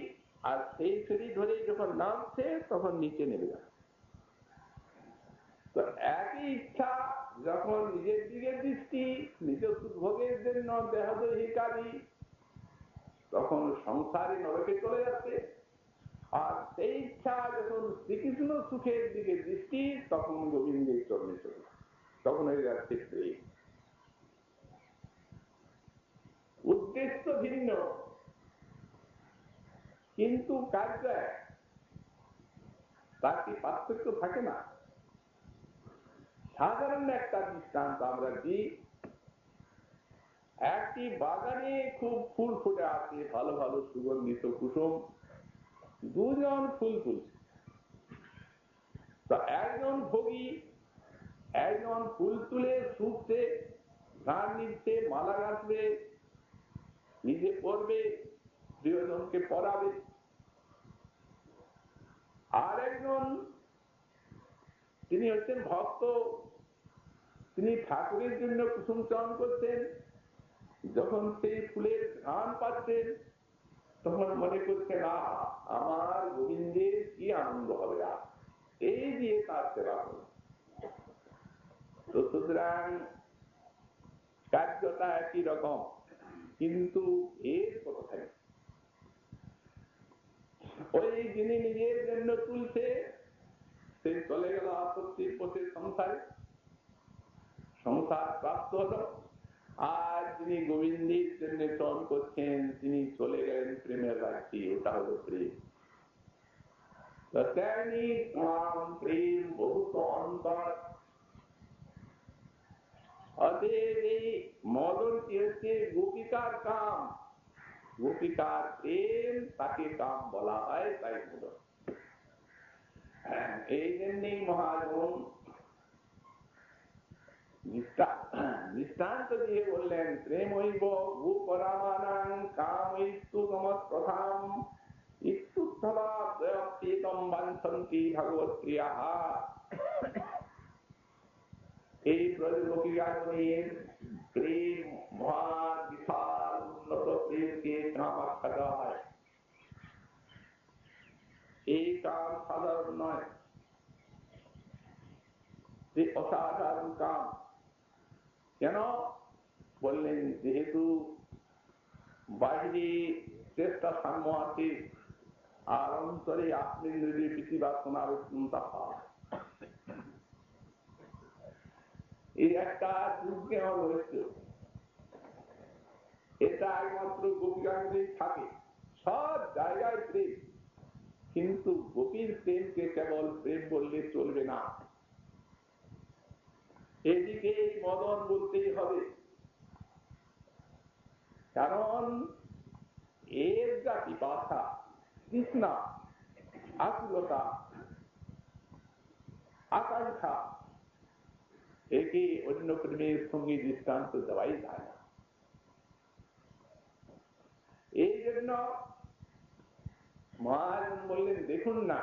আর সেই সিঁড়ি ধরেই যখন নামছে তখন নিচে নেমে যাচ্ছে। তো একই ইচ্ছা যখন নিজের দিকে দৃষ্টি, নিজ সুখভোগের জন্য দেহদৈহিকারী, তখন সংসারে নরকে চলে যাচ্ছে। আর সেই ইচ্ছা যখন শ্রীকৃষ্ণ সুখের দিকে দৃষ্টি, তখন গোবিন্দের চরণে চলে, তখন হয়ে যাচ্ছে প্রেম। উদ্দেশ্য ভিন্ন, কিন্তু কার্য এক, তার কি পার্থক্য থাকে না? সাধারণ একটা দৃষ্টান্ত আমরা দিই। একটি বাগানে খুব ফুল ফুটে আছে, ভালো ভালো সুগন্ধিত কুসুম, দুজন ফুল তুলছে। তো একজন ভোগী, একজন ফুল তুলে শুকছে, গান নিচ্ছে, মালা গাঁথবে, নিজে পড়বে, প্রিয়জনকে পড়াবে। আর একজন, তিনি হচ্ছেন ভক্ত, তিনি ঠাকুরের জন্য কুসুম চয়ন করছেন। যখন সেই ফুলের ঘ্রাণ পাচ্ছেন, তখন মনে করছে না, আমার গোবিন্দের কি আনন্দ হবে, এই দিয়ে তার সেবা করো। তো সুতরাং কার্যটা একই রকম, কিন্তু এর কোথায়? ওই যিনি নিজের জন্য তুলছে, সে চলে গেল আসক্তির পথে, সংসারে, সংসার প্রাপ্ত হলো। আর যিনি গোবিন্দের জন্য চয়ন করছেন, তিনি চলে গেলেন প্রেমের রাজ্যে। ওটা হলো প্রেম। প্রেম বহুত অন্তর। অতএব এই মদনটি হচ্ছে গোপিকার কাম, গোপিকার প্রেম, তাকে কাম বলা হয়, তাই মদন। এই জন্যই মহাজন দৃষ্টান্ত দিয়ে বললেন, প্রেম হইব গোপরামানাং কামৈস্তু গমৎপ্রথাম ইত্যুত্থবা দ্বয়প্যেতম বাঞ্ছন্তি ভগবৎপ্রিয়াঃ। এই ব্রজগোপীগণের প্রেম মহান বিশাল উন্নত প্রেমকে কাম আখ্যা দেওয়া হয়। এই কাম সাধারণ নয়, অসাধারণ কাম। কেন বললেন? যেহেতু বাহিরে চেষ্টা সাম্য আছে, আর অন্তরে আত্মেন্দ্রিয় প্রীতি বাসনার উৎকণ্ঠা হয়। এই একটা যুগে রয়েছে, এটা একমাত্র গোপীগণেই থাকে। সব জায়গায় প্রেম, কিন্তু গোপীর প্রেমকে কেবল প্রেম বললে চলবে না, এদিকে মদন বলতেই হবে। কারণ এর যা পিপাসা, তৃষ্ণা, আকুলতা, আকাঙ্ক্ষা, একে অন্য প্রেমের সঙ্গে দৃষ্টান্ত দেওয়াই যায় না। এই জন্য মহাজন বললেন, দেখুন না,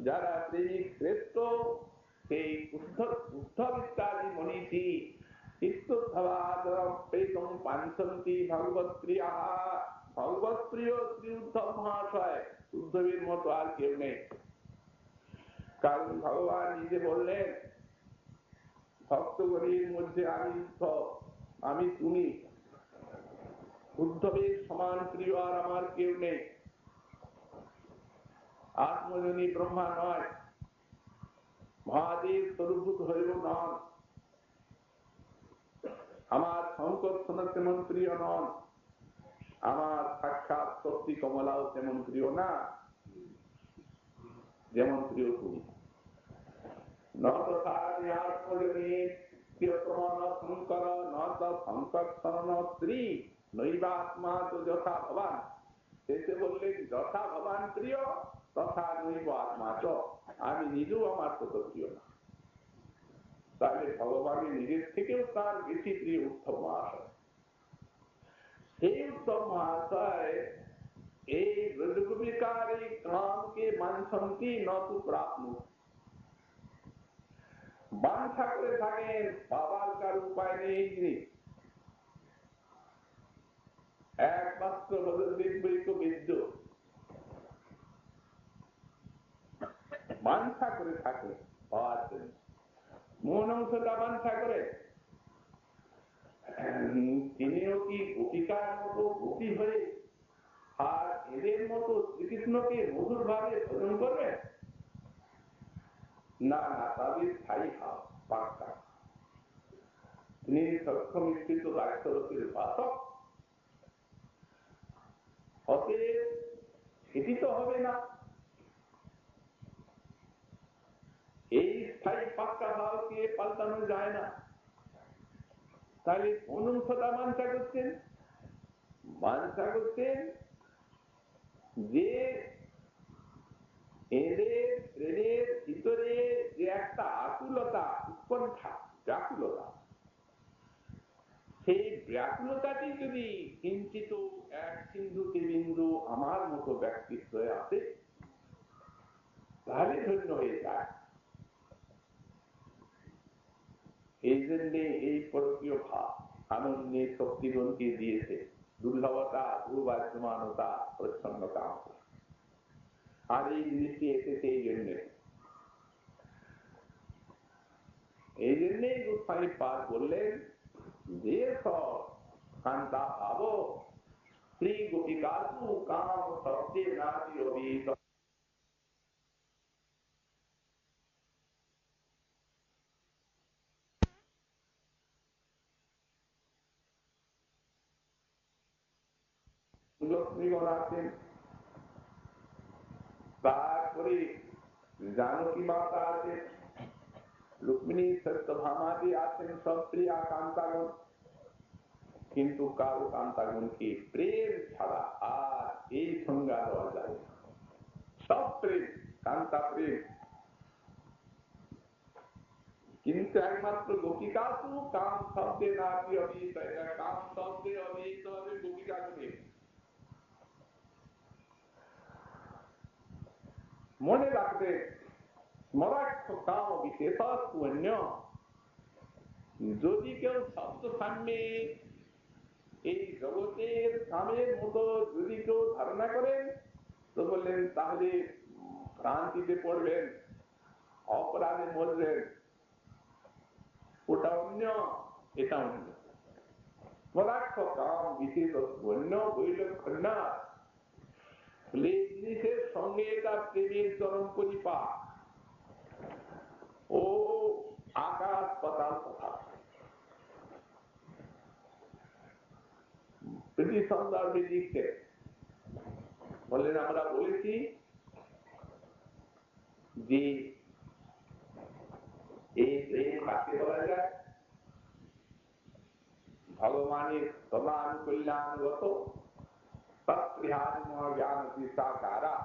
যারা প্রেমিক শ্রেষ্ঠ, সেই উদ্ধব ইত্যাদি মনীষী ভগবত প্রিয়া, ভগবত প্রিয় শ্রী উদ্ধব মহাশয়, উদ্ধবের মতো আর কেউ নেই। কারণ ভগবান নিজে বললেন, ভক্তগণের মধ্যে আমি উদ্ধব, আমি তুমি, উদ্ধবের সমান প্রিয় আর আমার কেউ নেই। আত্মজনী ব্রহ্মা নয়, মহাদেব স্বরূভূত হয়েও নন, আমার শঙ্কর সনাতন প্রিয় নন, আমার সাক্ষাৎ সত্যি কমলাও তেমন প্রিয় না, যেমন প্রিয় তুমি। নত সার শঙ্কর নত সংকর্ষণ স্ত্রী নৈবাত্মা তো যথা ভবান। শেষে বললেন যথা ভবান প্রিয় তথা নৈব আত্মা চ, আমি নিজেও আমার তত প্রিয় না। তাহলে ভগবানের নিজের থেকেও তার বেশি প্রিয় উত্তম মহাশয়। সেই উত্তম মহাশয় এই ব্রজগোপিকার এই কামকে মানসন্তি নতু প্রাপ্নু, বাঞ্ছা করে থাকেন, বাবার কার উপায় নেই, একমাত্র বিদ্য বাঞ্ছা করে থাকে পাওয়ার জন্য। মন অংশটা বাঞ্ছা করে, তিনিও কি গোপিকার মতো গোপী হয়ে আর এদের মতো শ্রীকৃষ্ণকে মধুর ভাবে ভজন করবে? না না, তাদের স্থায়ী ভাব পাক্কা। তিনি সক্ষমিত দায়িত্বের উপাসক হতে এটি তো হবে না। এই স্থায়ী পাক্কা ভাবকে পাল্টানো যায় না। তাহলে কোন অংশটা বাঞ্ছা করছেন? বাঞ্ছা করছেন যে এদের প্রেমের ভিতরে যে একটা আকুলতা, উৎকণ্ঠা, ব্যাকুলতা, সেই ব্যাকুলতাটি যদি কিঞ্চিত এক সিন্ধুতে বিন্দু আমার মতো ব্যক্তিত্ব আছে, তাহলে ধন্য হয়ে যায়। এই জন্যে এই পরকীয় ভাব আনন্দে শক্তিগণকে দিয়েছে দুর্লভতা, দুর্বাধ্যমানতা, প্রচ্ছন্নতা। আর এই জিনিসটি এসেছে এই জন্যেই গোস্বামী পাদ বললেন যে সব কান্তা ভাব শ্রী গোপিকাসু কাম শব্দে নাতি অভিহিত। লক্ষ্মীগণ আছেন, তারপরে জানকী মাতা আছেন, রুক্মিণী সত্যভামাদি আছেন, সব প্রিয়া কান্তাগণ। কিন্তু কারো কান্তাগণকে প্রেম ছাড়া আর এই সংজ্ঞা দেওয়া যায় না। সব প্রেম, কান্তা প্রেম। কিন্তু একমাত্র গোপিকাসু কাম শব্দে নাতি অভিহিত, কাম শব্দে অভিহিত হবে গোপিকাকে। মনে রাখবে স্মরাক্ষ কাম বিশেষত্ব, যদি কেউ শব্দ সামনে এই জগতের কামের মতো যদি কেউ ধারণা করেন, তো বললেন তাহলে ভ্রান্তিতে পড়বেন, অপরাধে মরবেন। ওটা অন্য, এটা অন্য। স্মরাক্ষ কাম বিশেষত্ব বৈলক্ষণ্য, জিনিসের সঙ্গে এটা প্রেমের চরম পরিপাক। ও আকাশ পাতাল কথা। প্রীতি সন্দর্ভে লিখতে বললেন, আমরা বলেছি যে এই প্রেম কাকে বলা যায়? ভগবানের সমান কল্যাণগত জ্ঞান সাকারা।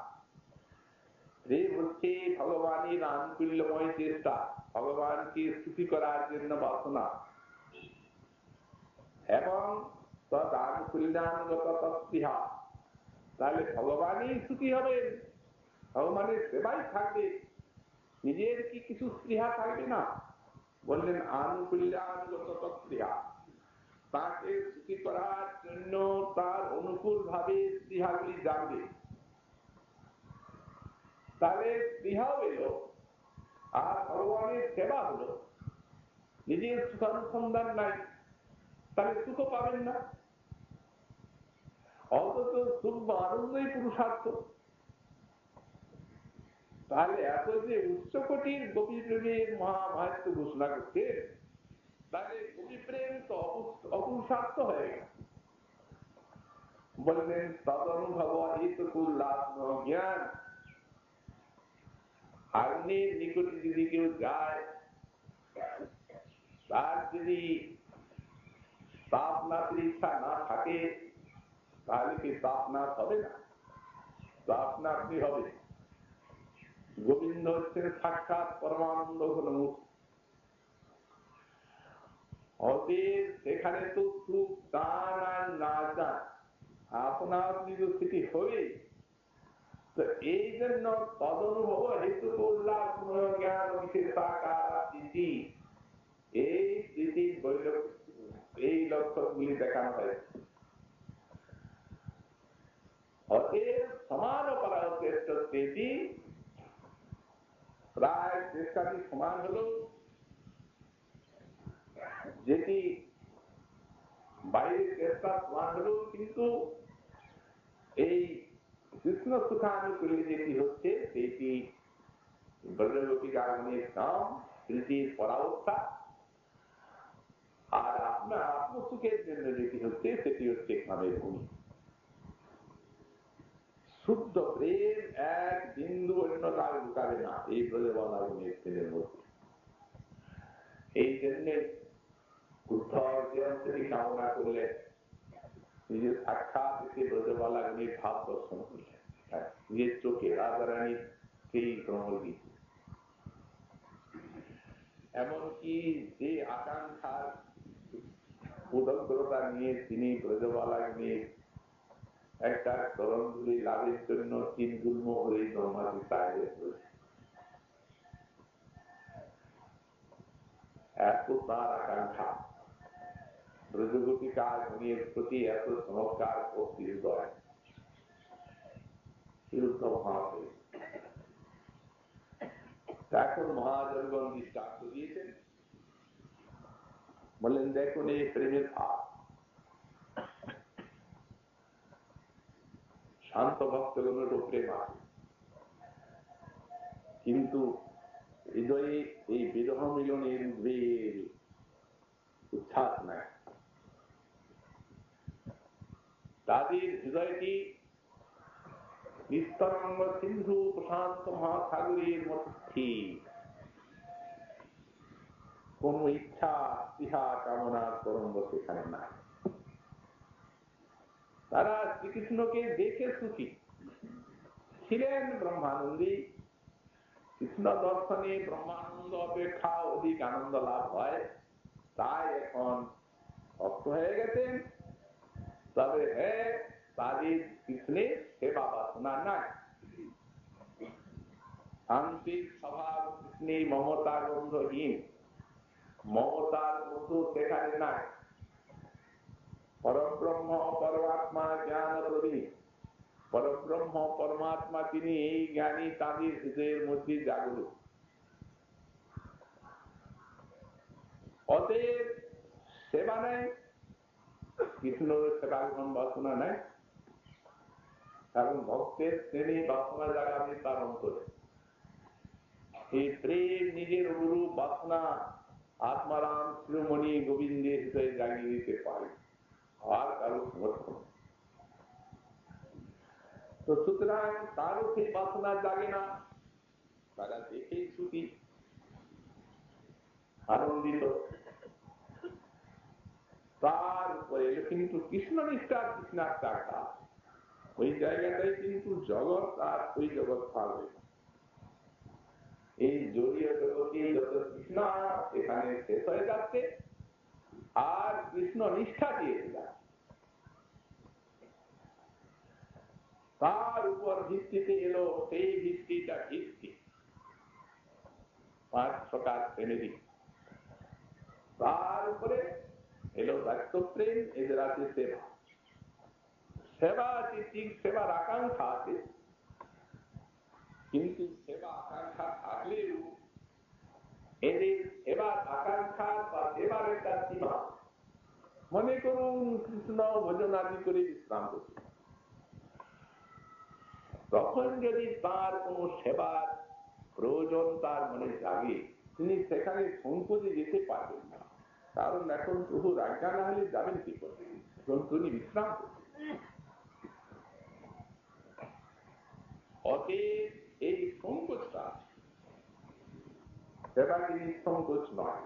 প্রেম হচ্ছে ভগবানের আনুকূল্যময় চেষ্টা, ভগবানকে সুখী করার জন্য বাসনা, এবং তদানুকূল্যাণগত তৎস্পৃহা। তাহলে ভগবানই সুখী হবেন, ভগবানের সেবাই থাকবে, নিজের কি কিছু স্পৃহা থাকবে না? বললেন আনুকূল্যাণগত তৎস্পৃহা, তাকে সুখী করার জন্য তার অনুকূল ভাবে স্পৃহাগুলি জানবে। তাহলে স্পৃহাও এলো আর ভগবানের সেবা হলো। নিজের সুখানুসন্ধান নাই, তাহলে সুখ পাবেন না। অথচ সুখ বা আনন্দই পুরুষার্থ। তাহলে এত যে উচ্চকোটির গোপী প্রেমের মহামাহাত্ম্য ঘোষণা করতে, তাহলে গোপী প্রেম তো অপুরুষার্থ হয়ে গেল। বললেন তদনুভব এইটুকু লাভ জ্ঞান। আগ্নির নিকটে যদি কেউ যায়, তার যদি তাপনাথের ইচ্ছা না থাকে, তাহলে কি তাপনাথ হবে না? তাপনাথই হবে। গোবিন্দ হচ্ছেন সাক্ষাৎ পরমানন্দ ঘন মুখ। অতএব সেখানে তো সুখ দান আর না দান আপনার সেটি হবে। তো এই জন্য তদনুভব হেতু উল্লাস জ্ঞান বিশেষাকার স্থিতি, এই স্থিতির এই লক্ষণগুলি দেখানো হয়। অতএব সমান পরাশ্রেষ্ঠ স্থিতি, প্রায় চেষ্টাটি সমান হল, যেটি বাইরের চেষ্টা সমান হল, কিন্তু এই কৃষ্ণ সুখানুকূলে যেটি হচ্ছে সেটি ব্রজগোপিকা আগমনের নাম, স্মৃতির পরাবস্থা। আর আপনার আত্মসুখের জন্য যেটি হচ্ছে সেটি হচ্ছে কামের ভূমি। শুদ্ধ প্রেম এক বিন্দু অন্য কাজ লুকাবে না এই ব্রজবান আগমনের প্রেমের মধ্যে। এই জন্য উদ্ধব তিনি কামনা করলেন নিজের সাক্ষাৎ এসে ব্রজবালা আগমনের ভাব দর্শন করলেন, নিজের চোখে রাজারানীর সেই ভ্রমণ দিচ্ছে। এমনকি যে আকাঙ্ক্ষার উদগ্রতা নিয়ে তিনি ব্রজবালা আগমনের একটা তরঙ্গুলি লাভের জন্য তিন গুল্ম হয়ে জন্মাতে চাইলে এত তার আকাঙ্ক্ষা, ব্রজগোপিকা আগমনের প্রতি এত চমৎকার ভক্তি হৃদয় মহাদেব। এখন মহাজনগণ দৃষ্টান্ত দিয়েছেন, বললেন দেখুন এই প্রেমের ভাব, শান্ত ভক্তগণেরও প্রেম আছে, কিন্তু হৃদয়ে এই বিরহ মিলনের উদ্বেগ উচ্ছ্বাস নাই। তাদের হৃদয়টি নিস্তরঙ্গ সিন্ধু প্রশান্ত মহাসাগরের মতো স্থির, কোন ইচ্ছা স্পৃহা কামনার তরঙ্গ সেখানে নাই। তারা শ্রীকৃষ্ণকে দেখে সুখী ছিলেন, ব্রহ্মানন্দী। কৃষ্ণ দর্শনে ব্রহ্মানন্দ অপেক্ষা অধিক আনন্দ লাভ হয়, তাই এখন ভক্ত হয়ে গেছেন। তবে হ্যাঁ, তাদের কৃষ্ণের সেবা বাসনা নাই। শান্তির স্বভাব কৃষ্ণের মমতার গন্ধহীন, মমতার মধু সেখানে নাই। পরব্রহ্ম পরমাত্মা জ্ঞান প্রদীপ, পরব্রহ্ম পরমাত্মা তিনি, এই জ্ঞানী তাদের হৃদয়ের মধ্যে জাগরুক। অতএব সেবা নেই, কৃষ্ণ সেবার কোন বাসনা নেই, কারণ ভক্তের শ্রেণী বাসনা জাগাবে তার অন্তরে। এই প্রেম নিজের অনুরূপ বাসনা আত্মারাম শিরোমণি গোবিন্দের হৃদয়ে জাগিয়ে দিতে পারে, আর কারো সমর্থন। তো সুতরাং তারও সেই বাসনা জাগে না, তারা দেখেই সুখী আনন্দিত। তার উপরে কিন্তু কৃষ্ণ নিষ্ঠার কৃষ্ণাচারটা ওই জায়গাটাই কিন্তু জগৎ, আর ওই জগৎ পারবে। এই জড়ীয় জগতে যত কৃষ্ণ এখানে শেষ হয়ে যাচ্ছে, আর কৃষ্ণ নিষ্ঠা দিয়ে যাচ্ছে। তার উপর ভিত্তিতে এলো সেই ভিত্তিটা ভিত্তি 5 প্রকার প্রেমেরই। তার উপরে এলো ব্যক্তপ্রেম, এদের আছে সেবা। সেবা আছে, ঠিক সেবার আকাঙ্ক্ষা আছে, কিন্তু সেবা আকাঙ্ক্ষা থাকলেও এদের সেবার আকাঙ্ক্ষা বা সেবার একটা সীমা। মনে করুন কৃষ্ণ ভজন আদি করে বিশ্রাম করছে, তখন যদি তার কোন সেবার প্রয়োজন তার মনে জাগে, তিনি সেখানে সংকোচে যেতে পারবেন না। কারণ এখন প্রভু রাজ্ঞা না হলে যাবেন কি করে, তিনি বিশ্রাম করছেন। অতএব এই সংকোচটা সেবাটি নিঃসংকোচ নয়।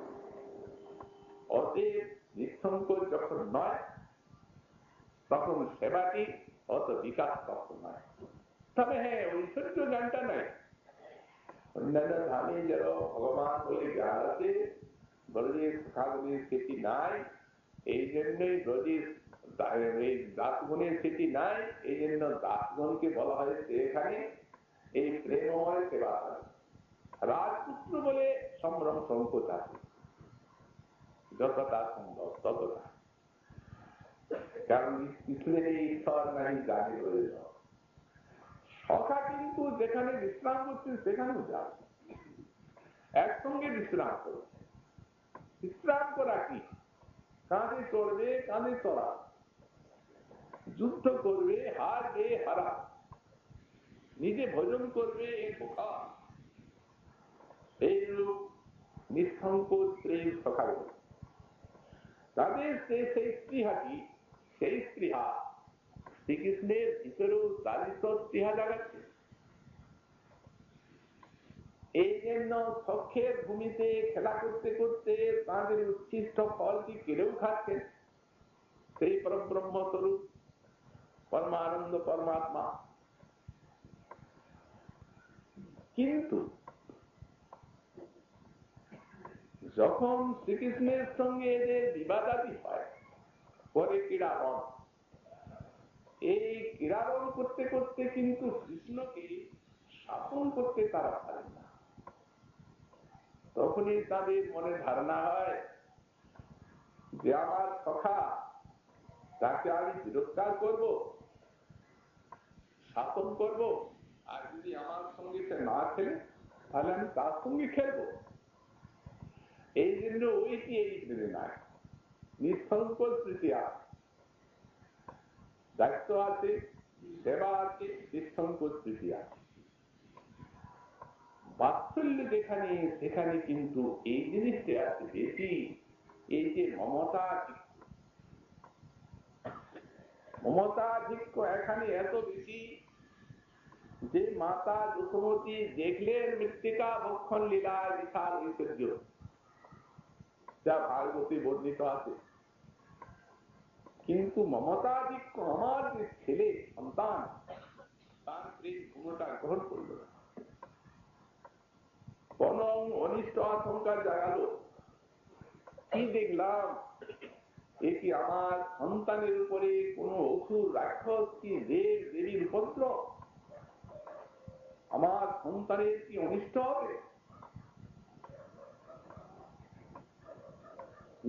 অতএব নিঃসংকোচ যখন নয় তখন সেবাটি অত বিকাশ প্রাপ্ত নয়। তবে হ্যাঁ, ঐশ্বর্য জ্ঞানটা নাই। অন্যান্য ধামে যেন ভগবান বলে জ্ঞান আছে, ব্রজের সখাগুলির স্মৃতি নাই, এই জন্যই ব্রজের দাসগণের স্মৃতি নাই, এই জন্য দাসগণকে বলা হয়েছে এখানে এই প্রেমময় সেবা করে। রাজপুত্র বলে সম্ভ্রম সংকোচ আছে, যতটা সম্ভব ততটা, কারণ কৃষ্ণের এই ঈশ্বর নাই জানে বলে। সখা কিন্তু যেখানে বিশ্রাম করছে সেখানেও যাবে, একসঙ্গে বিশ্রাম করছে। বিশ্রাম করা কি? কাঁধে চড়বে, কাঁধে চড়া, যুদ্ধ করবে, হারবে, হারা, নিজে ভোজন করবে, এ বোকা। এইরূপ নিঃসংকোচ প্রেম সখা তাদের সেই স্পৃহাটি, সেই স্পৃহা শ্রীকৃষ্ণের ভিতরেও চালিত স্পৃহা জাগাচ্ছে। এই জন্য সখ্যের ভূমিতে খেলা করতে করতে তাদের উচ্ছিষ্ট ফলটি কেড়েও খাচ্ছেন সেই পরব্রহ্ম স্বরূপ পরমানন্দ পরমাত্মা। কিন্তু যখন শ্রীকৃষ্ণের সঙ্গে এদের বিবাদাদি হয়, পরে ক্রীড়াবন, এই ক্রীড়াবন করতে করতে কিন্তু কৃষ্ণকে শাসন করতে তারা পারে না। তখনই তাদের মনে ধারণা হয় যে আমার সখা, তাকে আমি তিরস্কার করব, শাসন করব, আর যদি আমার সঙ্গে সে না খেলে তাহলে আমি তার সঙ্গে খেলবো। এই জন্য ওইটি এই প্রেরণায় নিঃসংকোচ প্রীতি আছে, দায়িত্ব আছে, সেবা আছে, নিঃসংকোচ প্রীতি আছে। বাৎসল্য যেখানে সেখানে কিন্তু এই জিনিসটা আছে বেশি, এই যে মমতাধিক্য এখানে এত বেশি যে মাতা যশোমতী দেখলেন মৃত্তিকা ভক্ষণ লীলায় বিশাল ঐশ্বর্য, যা ভাগবতী বর্ণিত আছে। কিন্তু মমতাধিক্য আমার যে ছেলে সন্তান, তার প্রেম কোনটা গ্রহণ করল না, কোন অনিষ্ট আশঙ্কা জাগালো। কি দেখলাম, এ কি আমার সন্তানের উপরে কোন অসুর রাক্ষস কি দেব দেবীর উপদ্রব? আমার সন্তানের কি অনিষ্ট হবে?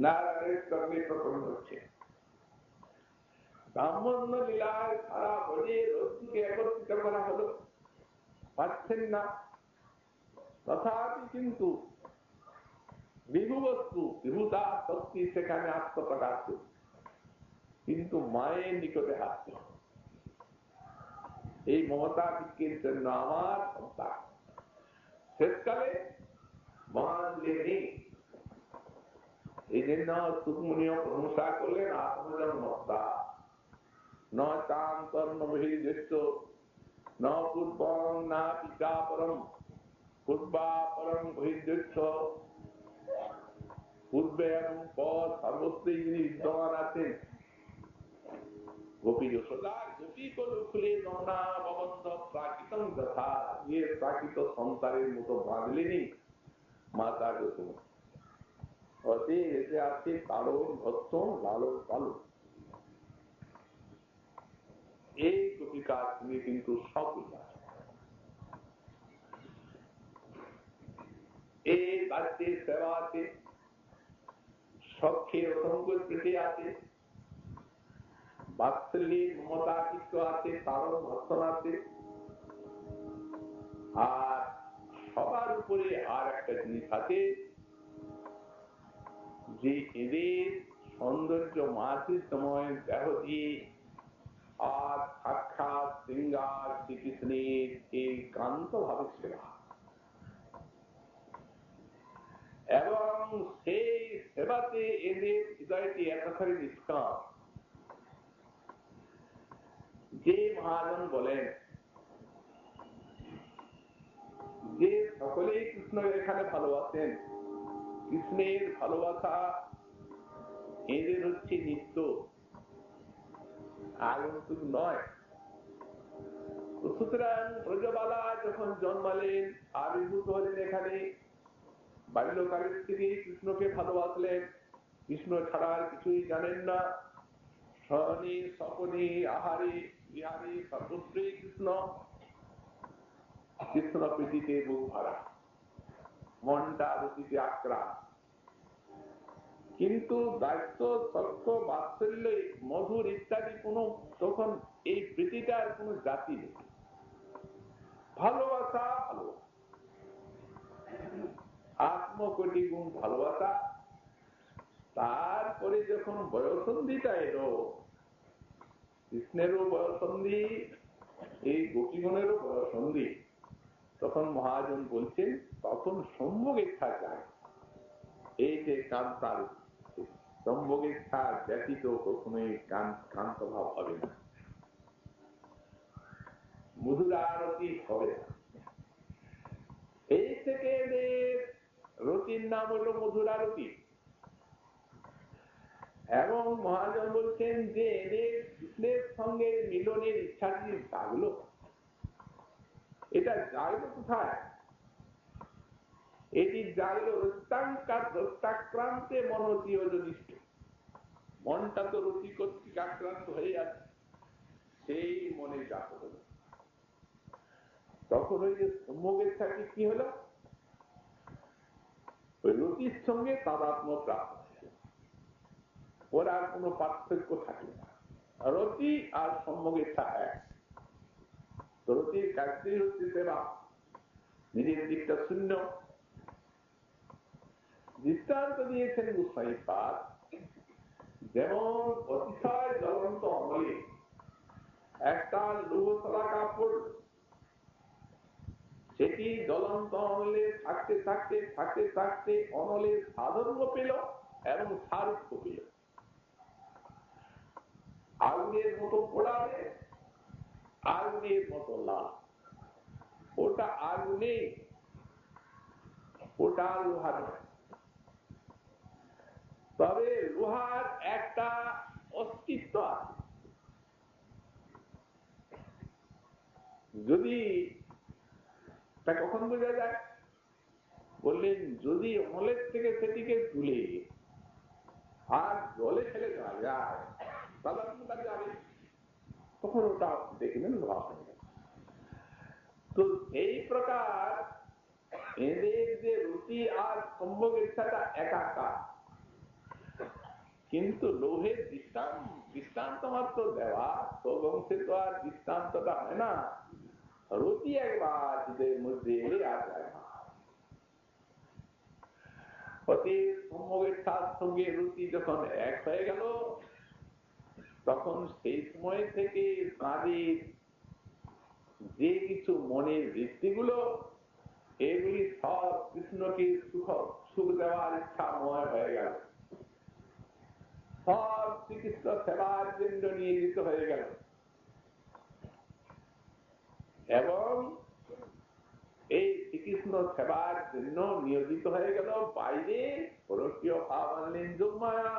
নারায়ণের সঙ্গে প্রকরণ হচ্ছে। ব্রাহ্মণ্য লীলায় সারা ব্রজের রজ্জুকে একত্রিত করা হলো, পাচ্ছেন না। তথাপি কিন্তু বিভু বস্তু, বিভূতা শক্তি সেখানে আত্মপ্রকাশ করছে, কিন্তু মায়ের নিকটে হাসছে। এই মমতা ভিক্ষের জন্য আমার সন্তান শেষকালে মহান লেনি। এই জন্য সুকমনীয় প্রশংসা করলেন আত্মজন্মতা ন চান্তর্ম বহির্দেশ্য ন পূর্বং না পিতা পরম পূর্বা পরম বহির্দেশ্য। পূর্বে এবং পর সর্বত্রই যিনি বিদ্যমান আছেন। গোপী যশোদা গোপী কলু খুলে নমনা ববন্ধ প্রাকৃতং যথা, ইয়ে প্রাকৃত সংসারের মতো বাঁধলেনি মাতা যশোমতী। অতএব এতে আছে কারণ ভক্ত লালন পালন। এই গোপিকার সঙ্গে কিন্তু সব আছে। এই বাচ্যের সেবা আছে, সখ্যের অসংখ্য প্রীতি আছে, বাৎসল্যের মমতাধিক্য আছে, কারণ ভর্সন আছে। আর সবার উপরে আর একটা জিনিস আছে যে এদের সৌন্দর্য মাসের সময় দেহ দিয়ে আর সাক্ষাৎ শৃঙ্গার শ্রীকৃষ্ণের একান্ত ভাবে সেবা, এবং সেই সেবাতে এদের হৃদয়টি এতখানি নিষ্কাম যে মহাজন বলেন সকলেই কৃষ্ণ এখানে ভালোবাসেন, কৃষ্ণের ভালোবাসা এদের হচ্ছে নিত্য, আগন্তুক নয়। সুতরাং ব্রজবালা যখন জন্মালেন, আবির্ভূত হলেন এখানে, বাল্যকালের থেকে কৃষ্ণকে ভালোবাসলেন, কৃষ্ণ ছাড়া আর কিছুই জানেন না, শয়নে স্বপনে আহারে বিহারে সর্বত্রই কৃষ্ণ, কৃষ্ণ প্রীতিতে বুক ভরা, মনটা রতিতে আক্রান্ত। কিন্তু দায়িত্ব তর্ক বাৎসল্য মধুর ইত্যাদি কোনো তখন এই প্রীতিটার কোনো জাতি নেই, ভালোবাসা ভালোবাসা, আত্মকোটি গুণ ভালোবাসা। তারপরে যখন বয়সন্ধিটা এলো, কৃষ্ণেরও বয়সন্ধি, এই গোপীগণেরও বয়সন্ধি, তখন মহাজন বলছেন তখন সম্ভোগেচ্ছা যায়। এই যে কান্তার সম্ভোগেচ্ছা ব্যতীত কখনোই কান্ত ভাব হবে না, মধুরারতি হবে না। এই থেকে এদের রতির নাম হলো মধুরারতি। এবং মহাজন বলছেন যে এদের কৃষ্ণের সঙ্গে মিলনের ইচ্ছাটি জাগলো, এটা জাগলো কোথায়? এটি জাগলো রত্যাক্রান্তে মনোতীয়জনিষ্ঠ। মনটা তো রতি কর্তৃক আক্রান্ত হয়ে আছে, সেই মনে জাগলো। তখন ওই যে সম্ভোগেচ্ছাটি কি হলো? ওই রতির সঙ্গে তাদাত্ম্য প্রাপ্ত, ওর আর কোন পার্থক্য থাকে না। রতি আর সম্ভোগেচ্ছা এক। রতির কাজটি হচ্ছে সেবা, নিজের দিকটা শূন্য। দৃষ্টান্ত দিয়েছেন গোস্বামী পাদ, যেমন অতিশয় জ্বলন্ত অনলে একটা লৌহতলা কাপড়, সেটি জ্বলন্ত অনলে থাকতে থাকতে থাকতে থাকতে অনলের সাধর্ম পেল এবং সারুক্য পেল। আগুনের মতো পোড়াবে, আগুনের মতো লাল। ওটা আগুনে, ওটা লোহা নয়। তবে লোহার একটা অস্তিত্ব আছে। যদি তা কখন বোঝা যায়? বললেন যদি অনলের থেকে সেটিকে তুলে আর জলে ফেলে দেওয়া যায়, তাহলে যাবে, তখন ওটা দেখবেন লোহা হয়ে যাবে। তো এই প্রকার এদের যে রুচি আর সম্ভোগেচ্ছাটা একাকার, কিন্তু লোহের দৃষ্টান্ত মাত্র দেওয়া, বংশে তো আর দৃষ্টান্তটা হয় না। রুচি একবার হৃদয়ের মধ্যে এলে আর যায় না। সম্ভোগেচ্ছার সঙ্গে রুচি যখন এক হয়ে গেল, তখন সেই সময় থেকে তাদের যে কিছু মনের বৃত্তিগুলো, এগুলি সব কৃষ্ণকে সুখ দেওয়ার ইচ্ছাময় হয়ে গেল, সব শ্রীকৃষ্ণ সেবার জন্য নিয়োজিত হয়ে গেল। এবং এই শ্রীকৃষ্ণ সেবার জন্য নিয়োজিত হয়ে গেল। বাইরে পরকীয় ভাব আনলেন যোগমায়া,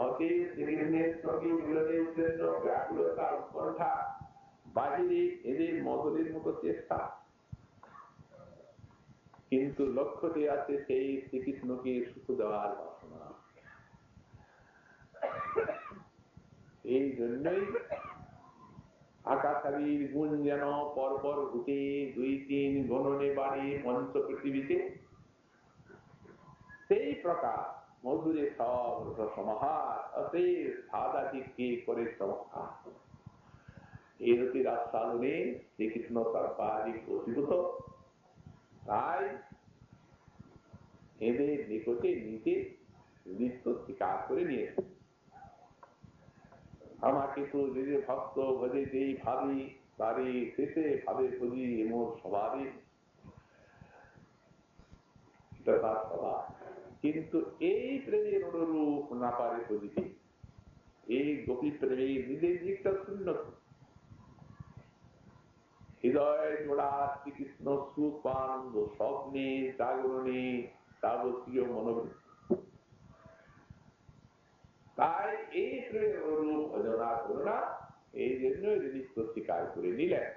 অতি শ্রীকৃষ্ণের সঙ্গে মিলনের জন্য ব্যাকুলতা উৎকণ্ঠা, বাহিরে এদের মদনের মতো চেষ্টা, কিন্তু লক্ষ্যটি আছে সেই শ্রীকৃষ্ণকে সুখ দেওয়ার বাসনা। এই জন্যই আকাশাবীর গুণ যেন পরপর ঘুটে, দুই তিন গণনে বাড়ি পঞ্চ পৃথিবীতে, সেই প্রকার মধুরে সব সমাহার অতএব সাদাটিকে করে চমৎকার। এই রতির আস্বাদনে শ্রীকৃষ্ণ সর্বাধিক অভিভূত, তাই এদের নিকটে নিজে নৃত্য স্বীকার করে নিয়েছে। আমাকে তো যে ভক্ত ভজে যেই ভাবি, তারই শেষে ভাবে খুঁজি এমন স্বভাবে, এটা তার স্বভাব। কিন্তু এই প্রেমের অনুরূপ না পারে খুঁজিতে, এই গোপী প্রেমের নিজের দিকটা শূন্য, হৃদয় জোড়া শ্রীকৃষ্ণ সুপানন্দ স্বপ্নে জাগরণে যাবতীয় মনোবৃত্তি। তাই এই ভজনা করোনা এই জন্য নিত্য স্বীকার করে নিলেন।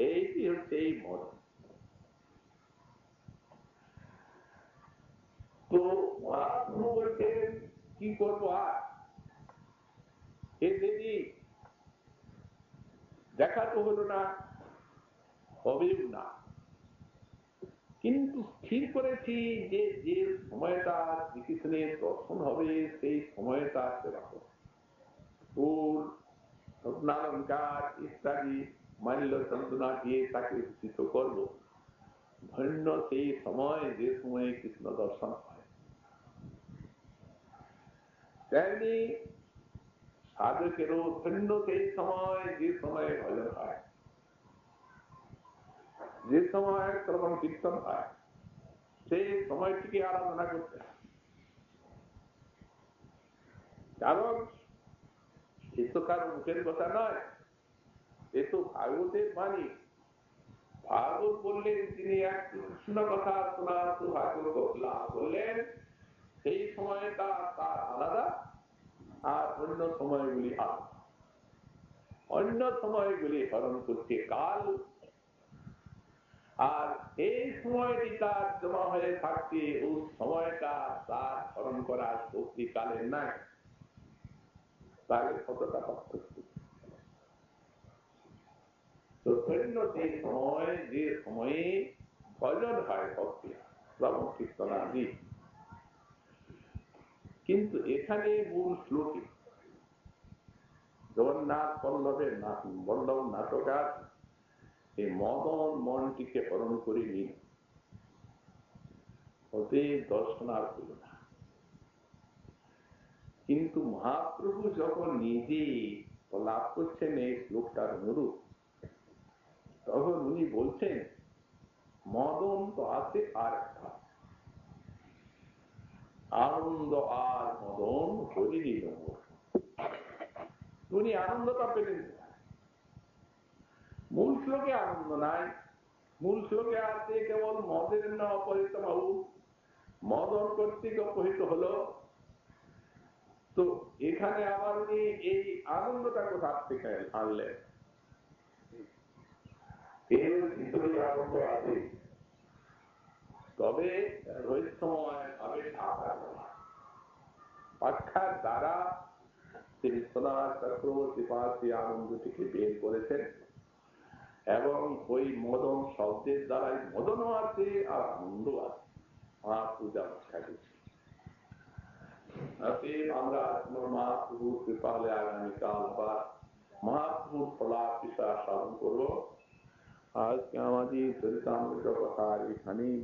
এইটি হচ্ছে এই মত। তো মহাপ্রভু বলছেন কি করবো আর এ দেবী দেখা তো হলো না, হবেও না, কিন্তু স্থির করেছি যে যে সময়টা শ্রীকৃষ্ণের দর্শন হবে সেই সময়টা সেবা করব। ফুল রত্নালঙ্কার ইত্যাদি মাল্য চন্দনা দিয়ে তাকে ভূষিত করব। ধন্য সেই সময় যে সময়ে কৃষ্ণ দর্শন হয়। তেমনি সাধকেরও ধন্য সেই সময় যে সময়ে ভজন হয়, যে সময় শ্রবণ কীর্তন হয়, সেই সময়টিকে আরাধনা করতে হয়। কারণ এ তো কারো মুখের কথা নয়, এ তো ভাগবতের বাণী। ভাগবত বললেন তিনি এক কৃষ্ণ কথা শোনা ভাগবত লাভ করলেন, সেই সময়টা তার আলাদা আর অন্য সময়গুলি আলাদা। অন্য সময়গুলি হরণ করতে কাল, আর এই সময়টি তার জমা হয়ে থাকতে ওই সময়টা তার হরণ করার শক্তি কালের নাই। তাহলে কতটা পার্থক্য। তো ধন্য সেই সময় যে সময়ে ভজন হয় ভক্তি শ্রবণ কীর্তন আদি। কিন্তু এখানে মূল শ্লোকে জগন্নাথ বল্লভের বল্লভ নাটকার এই মদন মনটিকে হরণ করে নিন, হতে দর্শনার হল না। কিন্তু মহাপ্রভু যখন নিজে লাভ করছেন এই শ্লোকটার অনুরূপ, তখন উনি বলছেন মদন তো আছে আর একটা আনন্দ, আর মদন হরিণী নম্বর। উনি আনন্দটা পেলেন। মূল শ্লোকে আনন্দ নাই, মূল শ্লোকে আছে কেবল মদের না অপহৃত বাবু, মদন কর্তৃক অপহৃত হলো। তো এখানে আবার উনি এই আনন্দটা কোথা থেকে আনলেন? এর ভিতরে আনন্দ আছে, তবে রহস্যময় ভাবে ঢাকা ব্যাখ্যার দ্বারা শ্রী বিশ্বনাথ চক্রবর্তী পাশে আনন্দটিকে বের করেছেন, এবং ওই মদন শব্দের দ্বারাই মদনও আছে আর আনন্দ আছে। মহাপূজা ব্যাখ্যা দিচ্ছে। আমরা মহাপ্রভুর কৃপালে আগামীকাল আবার মহাপ্রভুর ফলাপিসা সাধন করবো। আজকে আমাদের চরিতামৃত কথা এখানেই